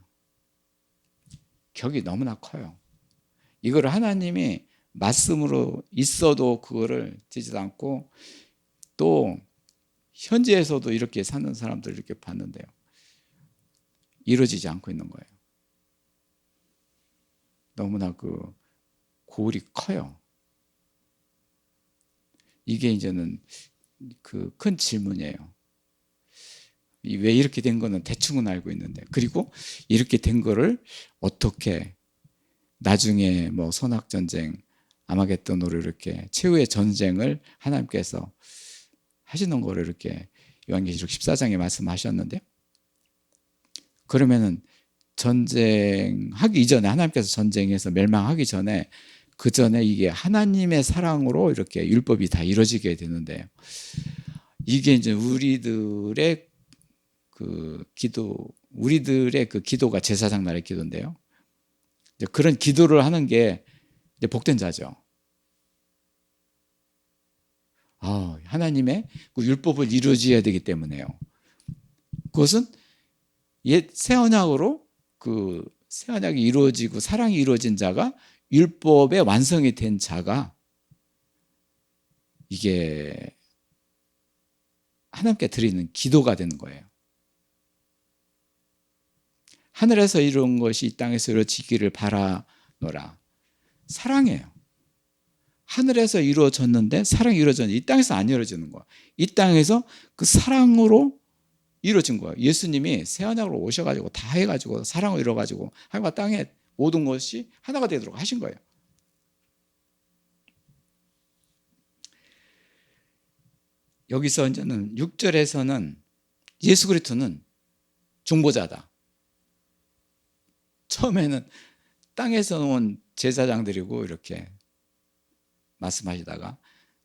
격이 너무나 커요. 이걸 하나님이 말씀으로 있어도 그거를 듣지도 않고 또 현지에서도 이렇게 사는 사람들 이렇게 봤는데요. 이루어지지 않고 있는 거예요. 너무나 그 고울이 커요. 이게 이제는 그 큰 질문이에요. 왜 이렇게 된 거는 대충은 알고 있는데, 그리고 이렇게 된 거를 어떻게 나중에 뭐 선악전쟁, 아마겟돈으로 이렇게 최후의 전쟁을 하나님께서 하시는 거를 이렇게 요한계시록 14장에 말씀하셨는데, 그러면은 전쟁하기 이전에, 하나님께서 전쟁에서 멸망하기 전에, 그 전에 이게 하나님의 사랑으로 이렇게 율법이 다 이루어지게 되는데요. 이게 이제 우리들의 그 기도가 제사장 날의 기도인데요. 그런 기도를 하는 게 이제 복된 자죠. 하나님의 그 율법을 이루어져야 되기 때문에요. 그것은 옛 새 언약으로 그 새 언약이 이루어지고 사랑이 이루어진 자가, 율법의 완성이 된 자가 이게 하나님께 드리는 기도가 되는 거예요. 하늘에서 이룬 것이 이 땅에서 이루어지기를 바라노라. 사랑이에요. 하늘에서 이루어졌는데, 사랑이 이루어졌는데 이 땅에서 안 이루어지는 거야. 이 땅에서 그 사랑으로 이루어진 거예요. 예수님이 새 언약으로 오셔가지고 다 해가지고 사랑을 이뤄가지고 하늘과 땅에 모든 것이 하나가 되도록 하신 거예요. 여기서 이제는 6절에서는 예수 그리스도는 중보자다. 처음에는 땅에서 온 제사장들이고 이렇게 말씀하시다가,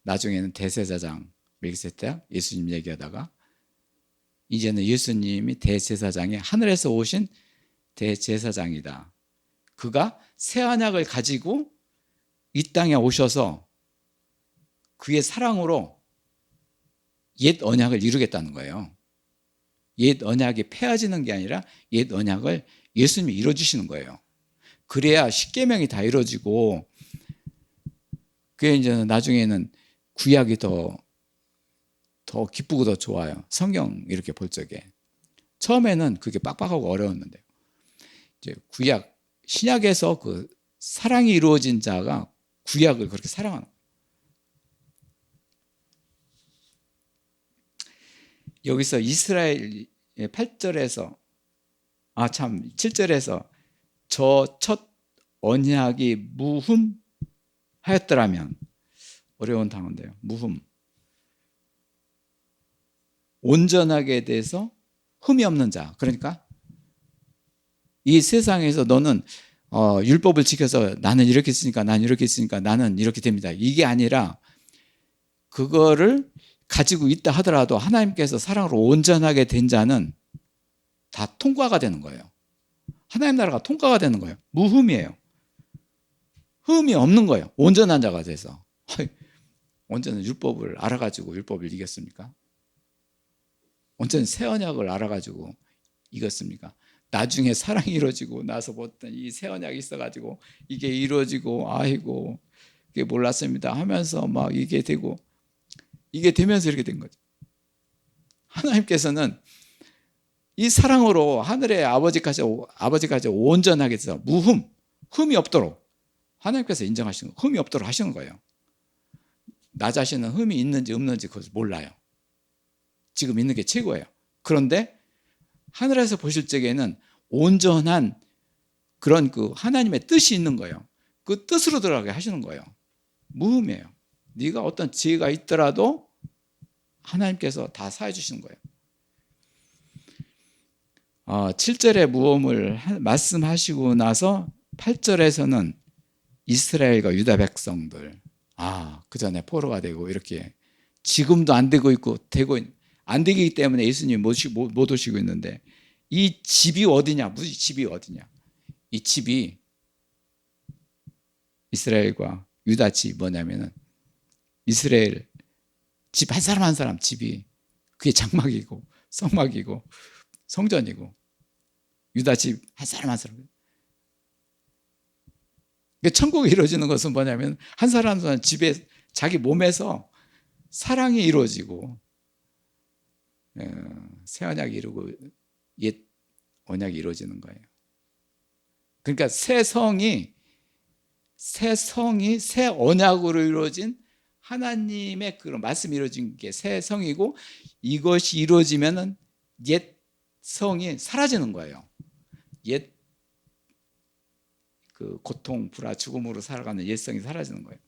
나중에는 대제사장 멜기세덱 예수님 얘기하다가, 이제는 예수님이 대제사장이 하늘에서 오신 대제사장이다. 그가 새 언약을 가지고 이 땅에 오셔서 그의 사랑으로 옛 언약을 이루겠다는 거예요. 옛 언약이 폐해지는 게 아니라 옛 언약을 예수님이 이루어주시는 거예요. 그래야 십계명이 다 이루어지고, 그게 이제 나중에는 구약이 더 기쁘고 더 좋아요. 성경 이렇게 볼 적에. 처음에는 그게 빡빡하고 어려웠는데, 이제 신약에서 그 사랑이 이루어진 자가 구약을 그렇게 사랑하는 거예요. 여기서 이스라엘 8절에서 7절에서 저 첫 언약이 무흠하였더라면, 어려운 단어인데요. 무흠. 온전하게 돼서 흠이 없는 자. 그러니까 이 세상에서 너는 율법을 지켜서 나는 이렇게 했으니까, 나는 이렇게 했으니까 나는 이렇게 됩니다. 이게 아니라, 그거를 가지고 있다 하더라도 하나님께서 사랑으로 온전하게 된 자는 다 통과가 되는 거예요. 하나님 나라가 통과가 되는 거예요. 무흠이에요. 흠이 없는 거예요. 온전한 자가 돼서. 언제는 율법을 알아가지고 율법을 이겼습니까? 언제는 새 언약을 알아가지고 이겼습니까? 나중에 사랑이 이루어지고 나서 보던 이 새 언약이 있어가지고 이게 이루어지고, 아이고 이게 몰랐습니다 하면서 막 이게 되고, 이게 되면서 이렇게 된 거죠. 하나님께서는 이 사랑으로 하늘의 아버지까지 온전하게 해서 흠이 없도록 하나님께서 인정하시는 거예요. 흠이 없도록 하시는 거예요. 나 자신은 흠이 있는지 없는지 그것을 몰라요. 지금 있는 게 최고예요. 그런데 하늘에서 보실 적에는 온전한 그런 그 하나님의 뜻이 있는 거예요. 그 뜻으로 들어가게 하시는 거예요. 무흠이에요. 네가 어떤 지혜가 있더라도 하나님께서 다 사해 주시는 거예요. 7절의 무흠을 말씀하시고 나서 8절에서는 이스라엘과 유다 백성들, 그 전에 포로가 되고 이렇게 지금도 안 되고 있고 안 되기 때문에 예수님이 못 오시고 있는데, 이 집이 어디냐? 무슨 집이 어디냐? 이 집이 이스라엘과 유다 집 뭐냐면은, 이스라엘 집 한 사람 한 사람 집이 그게 장막이고 성막이고 성전이고, 유다 집 한 사람 한 사람. 천국이 이루어지는 것은 뭐냐면 한 사람 한 사람 집에 자기 몸에서 사랑이 이루어지고 새 언약이 이루고 옛 언약이 이루어지는 거예요. 그러니까 새 성이 새 언약으로 이루어진 하나님의 그런 말씀이 이루어진 게 새 성이고, 이것이 이루어지면은 옛 성이 사라지는 거예요. 옛 그 고통, 불화, 죽음으로 살아가는 옛 성이 사라지는 거예요.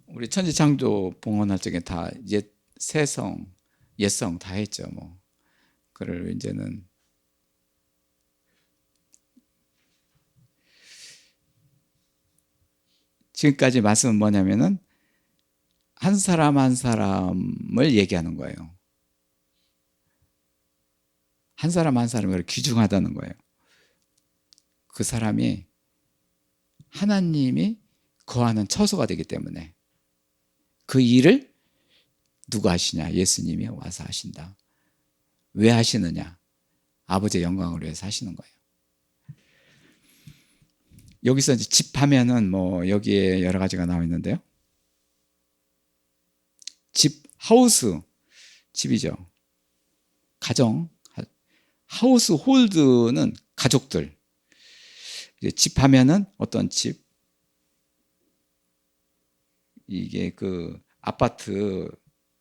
우리 천지창조 봉헌할 적에 다 옛 새성, 옛성 다 했죠. 뭐 그를 이제는 지금까지 말씀은 뭐냐면은 한 사람 한 사람을 얘기하는 거예요. 한 사람 한 사람을 귀중하다는 거예요. 그 사람이 하나님이 거하는 처소가 되기 때문에 그 일을 누가 하시냐? 예수님이 와서 하신다. 왜 하시느냐? 아버지의 영광을 위해서 하시는 거예요. 여기서 이제 집 하면은 뭐 여기에 여러 가지가 나와 있는데요. 집, 하우스, 집이죠. 가정, 하우스 홀드는 가족들. 집 하면은 어떤 집? 이게 그 아파트,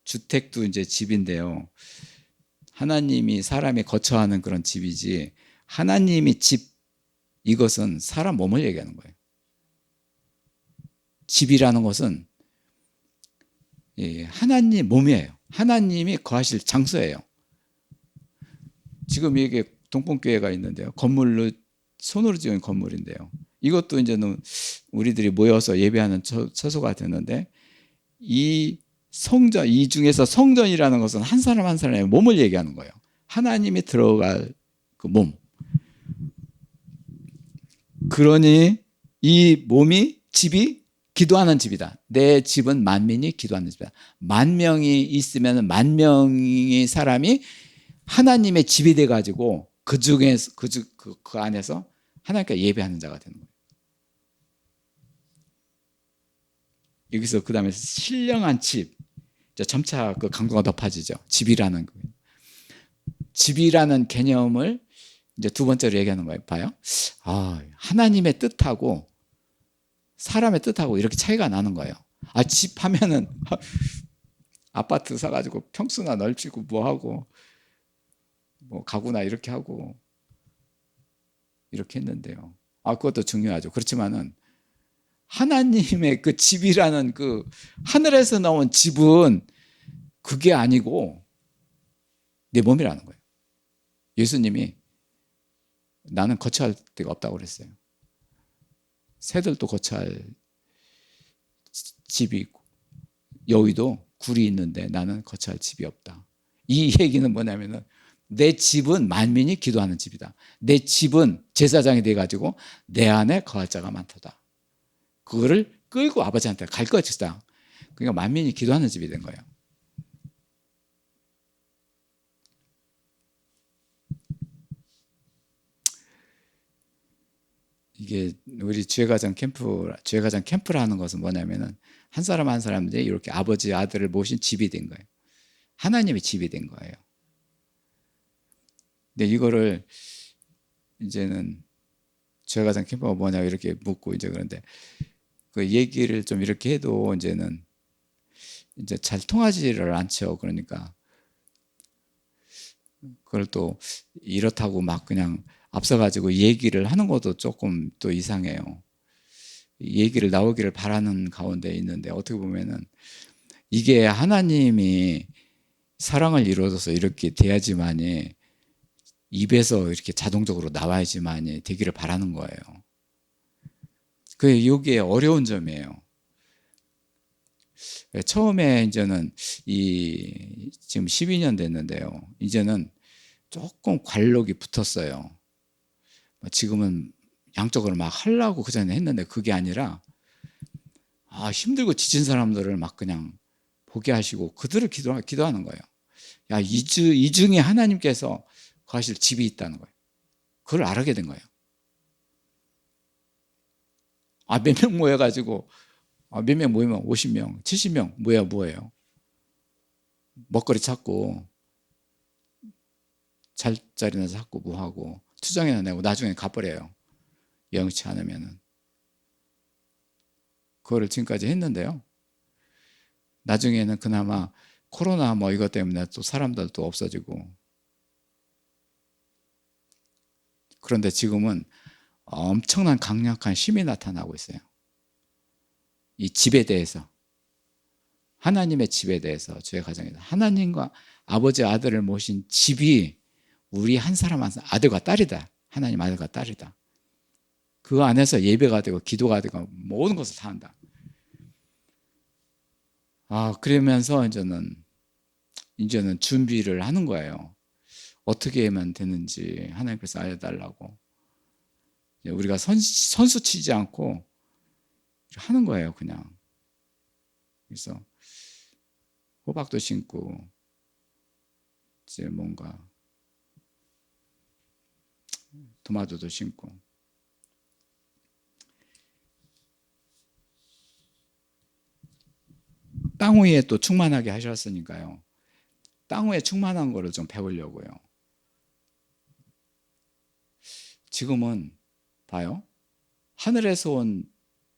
주택도 이제 집인데요. 하나님이 사람이 거처하는 그런 집이지, 하나님이 집, 이것은 사람 몸을 얘기하는 거예요. 집이라는 것은 하나님 몸이에요. 하나님이 거하실 장소예요. 지금 이게 동pon교회가 있는데요. 건물로 손으로 지은 건물인데요. 이것도 이제는 우리들이 모여서 예배하는 처소가 되는데, 이 성전, 이 중에서 성전이라는 것은 한 사람 한 사람의 몸을 얘기하는 거예요. 하나님이 들어갈 그 몸. 그러니 이 몸이, 집이 기도하는 집이다. 내 집은 만민이 기도하는 집이다. 만 명이 있으면 만 명의 사람이 하나님의 집이 돼가지고 그 중에서 그 안에서 하나님께 예배하는 자가 되는 거예요. 여기서 그 다음에 신령한 집, 점차 그 강도가 높아지죠. 집이라는 거예요. 집이라는 개념을 이제 두 번째로 얘기하는 거예요. 봐요. 하나님의 뜻하고 사람의 뜻하고 이렇게 차이가 나는 거예요. 집 하면은 아파트 사가지고 평수나 넓히고 뭐하고 뭐 가구나 이렇게 하고 이렇게 했는데요. 그것도 중요하죠. 그렇지만은 하나님의 그 집이라는 그 하늘에서 나온 집은 그게 아니고 내 몸이라는 거예요. 예수님이 나는 거처할 데가 없다고 그랬어요. 새들도 거처할 집이 있고 여의도 굴이 있는데 나는 거처할 집이 없다. 이 얘기는 뭐냐면은 내 집은 만민이 기도하는 집이다. 내 집은 제사장이 돼가지고 내 안에 거할 자가 많도다. 그거를 끌고 아버지한테 갈 것이다. 그러니까 만민이 기도하는 집이 된 거예요. 이게 우리 주애가정 캠프라는 것은 뭐냐면은 한 사람 한 사람들이 이렇게 아버지 아들을 모신 집이 된 거예요. 하나님의 집이 된 거예요. 근데 이거를 이제는 주애가정 캠프가 뭐냐고 이렇게 묻고 이제 그런데 그 얘기를 좀 이렇게 해도 이제는 이제 잘 통하지를 않죠. 그러니까 그걸 또 이렇다고 막 그냥 앞서가지고 얘기를 하는 것도 조금 또 이상해요. 얘기를 나오기를 바라는 가운데 있는데 어떻게 보면은 이게 하나님이 사랑을 이루어서 이렇게 돼야지만이 입에서 이렇게 자동적으로 나와야지만이 되기를 바라는 거예요. 그게 여기에 어려운 점이에요. 처음에 이제는 지금 12년 됐는데요. 이제는 조금 관록이 붙었어요. 지금은 양쪽으로 막 하려고 그 전에 했는데 그게 아니라 힘들고 지친 사람들을 막 그냥 보게 하시고 그들을 기도하는 거예요. 이 중에 하나님께서 거하실 집이 있다는 거예요. 그걸 알게 된 거예요. 몇 명 모여가지고 몇 명 모이면 50명, 70명 모여 뭐예요? 먹거리 찾고 잘 자리나 찾고 뭐하고 투정이나 내고 나중에 갚으래요. 영치 않으면은. 그거를 지금까지 했는데요. 나중에는 그나마 코로나 뭐 이것 때문에 또 사람들도 없어지고. 그런데 지금은 엄청난 강력한 힘이 나타나고 있어요. 이 집에 대해서, 하나님의 집에 대해서, 저희 가정에서 하나님과 아버지 아들을 모신 집이 우리 한 사람 한 사람 아들과 딸이다. 하나님 아들과 딸이다. 그 안에서 예배가 되고 기도가 되고 모든 것을 다 한다. 그러면서 이제는 준비를 하는 거예요. 어떻게 하면 되는지 하나님께서 알려달라고. 우리가 선수 치지 않고 하는 거예요, 그냥. 그래서 호박도 심고 이제 뭔가 토마토도 심고. 땅 위에 또 충만하게 하셨으니까요. 땅 위에 충만한 거를 좀 배우려고요. 지금은 봐요. 하늘에서 온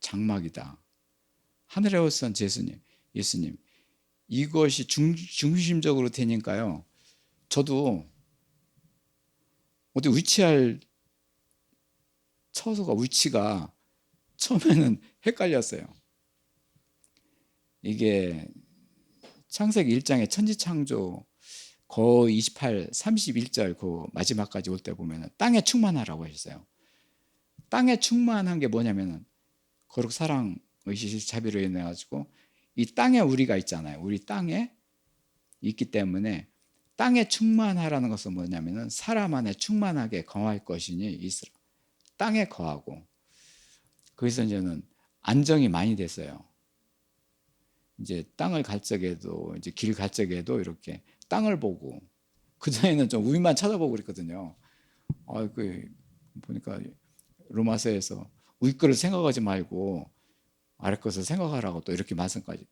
장막이다. 하늘에서 온 예수님. 이것이 중심적으로 되니까요. 저도 어디 위치할 처소가 위치가 처음에는 헷갈렸어요. 이게 창세기 1장의 천지창조 거의 28, 31절 그 마지막까지 올 때 보면 땅에 충만하라고 하셨어요. 땅에 충만한 게 뭐냐면은 거룩 사랑, 의식, 자비로 인해 가지고 이 땅에 우리가 있잖아요. 우리 땅에 있기 때문에 땅에 충만하라는 것은 뭐냐면은 사람 안에 충만하게 거할 것이니 이스라. 땅에 거하고. 거기서 이제는 안정이 많이 됐어요. 이제 땅을 갈 적에도 이제 길 갈 적에도 이렇게 땅을 보고, 그전에는 좀 위만 쳐다보고 그랬거든요. 보니까 로마서에서 위 거를 생각하지 말고 아래 것을 생각하라고 또 이렇게 말씀까지.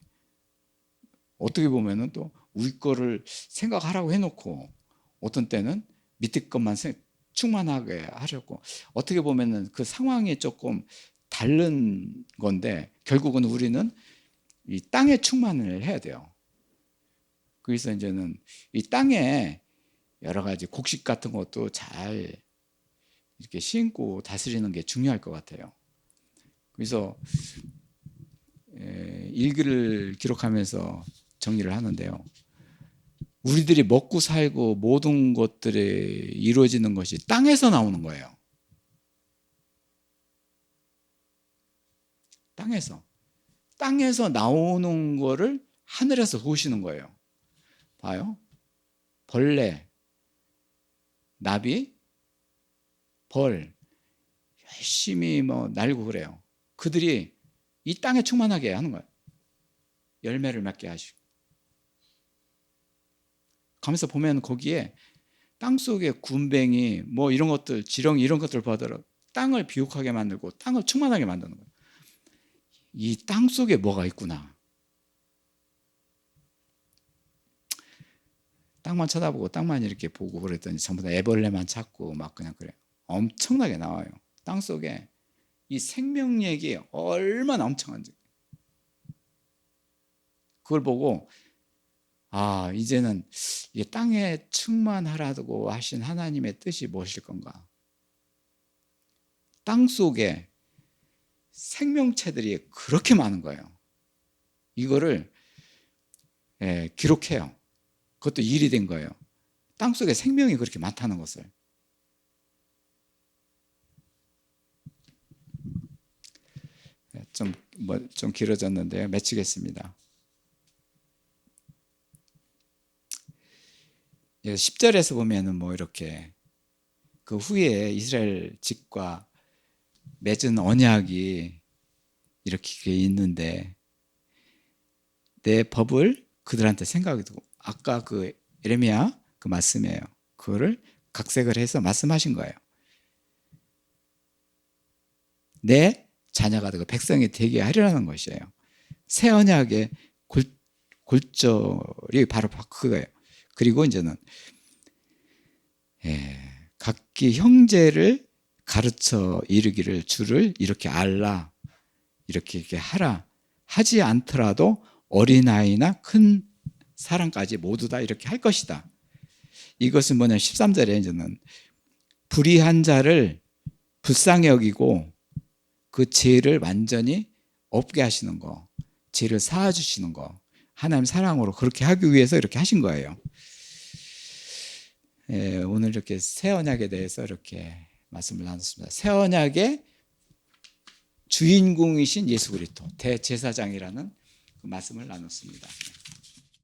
어떻게 보면은 또 위 거를 생각하라고 해놓고 어떤 때는 밑에 것만 충만하게 하셨고, 어떻게 보면은 그 상황이 조금 다른 건데 결국은 우리는 이 땅에 충만을 해야 돼요. 그래서 이제는 이 땅에 여러 가지 곡식 같은 것도 잘 이렇게 심고 다스리는 게 중요할 것 같아요. 그래서 일기를 기록하면서 정리를 하는데요. 우리들이 먹고 살고 모든 것들이 이루어지는 것이 땅에서 나오는 거예요. 땅에서 나오는 거를 하늘에서 보시는 거예요. 봐요. 벌레, 나비, 벌 열심히 날고 그래요. 그들이 이 땅에 충만하게 하는 거예요. 열매를 맺게 하시고. 가면서 보면 거기에 땅속에 군뱅이 이런 것들, 지렁이 이런 것들 보더라도 땅을 비옥하게 만들고 땅을 충만하게 만드는 거예요. 이 땅 속에 뭐가 있구나. 땅만 쳐다보고 땅만 이렇게 보고 그랬더니 전부 다 애벌레만 찾고 막 그냥 그래요. 엄청나게 나와요. 땅 속에 이 생명력이 얼마나 엄청한지. 그걸 보고 이제는 이 땅에 충만하라고 하신 하나님의 뜻이 무엇일 건가? 땅 속에 생명체들이 그렇게 많은 거예요. 이거를 기록해요. 그것도 일이 된 거예요. 땅 속에 생명이 그렇게 많다는 것을. 좀 길어졌는데요. 마치겠습니다. 10절에서 보면은 이렇게 그 후에 이스라엘 집과 맺은 언약이 이렇게 있는데 내 법을 그들한테 생각이 두고, 아까 그 예레미야 그 말씀이에요. 그거를 각색을 해서 말씀하신 거예요. 내 자녀가 되고 백성이 되게 하려는 것이에요. 새 언약의 골절이 바로 그거예요. 그리고 이제는 각기 형제를 가르쳐 이르기를 주를 이렇게 알라, 이렇게 하라, 하지 않더라도 어린아이나 큰 사람까지 모두 다 이렇게 할 것이다. 이것은 뭐냐, 13절에 이제는 불의한 자를 불쌍히 여기고 그 죄를 완전히 없게 하시는 거, 죄를 사하주시는 거, 하나님 사랑으로 그렇게 하기 위해서 이렇게 하신 거예요. 오늘 이렇게 새 언약에 대해서 이렇게 말씀을 나눴습니다. 새 언약의 주인공이신 예수 그리스도 대제사장이라는 그 말씀을 나눴습니다.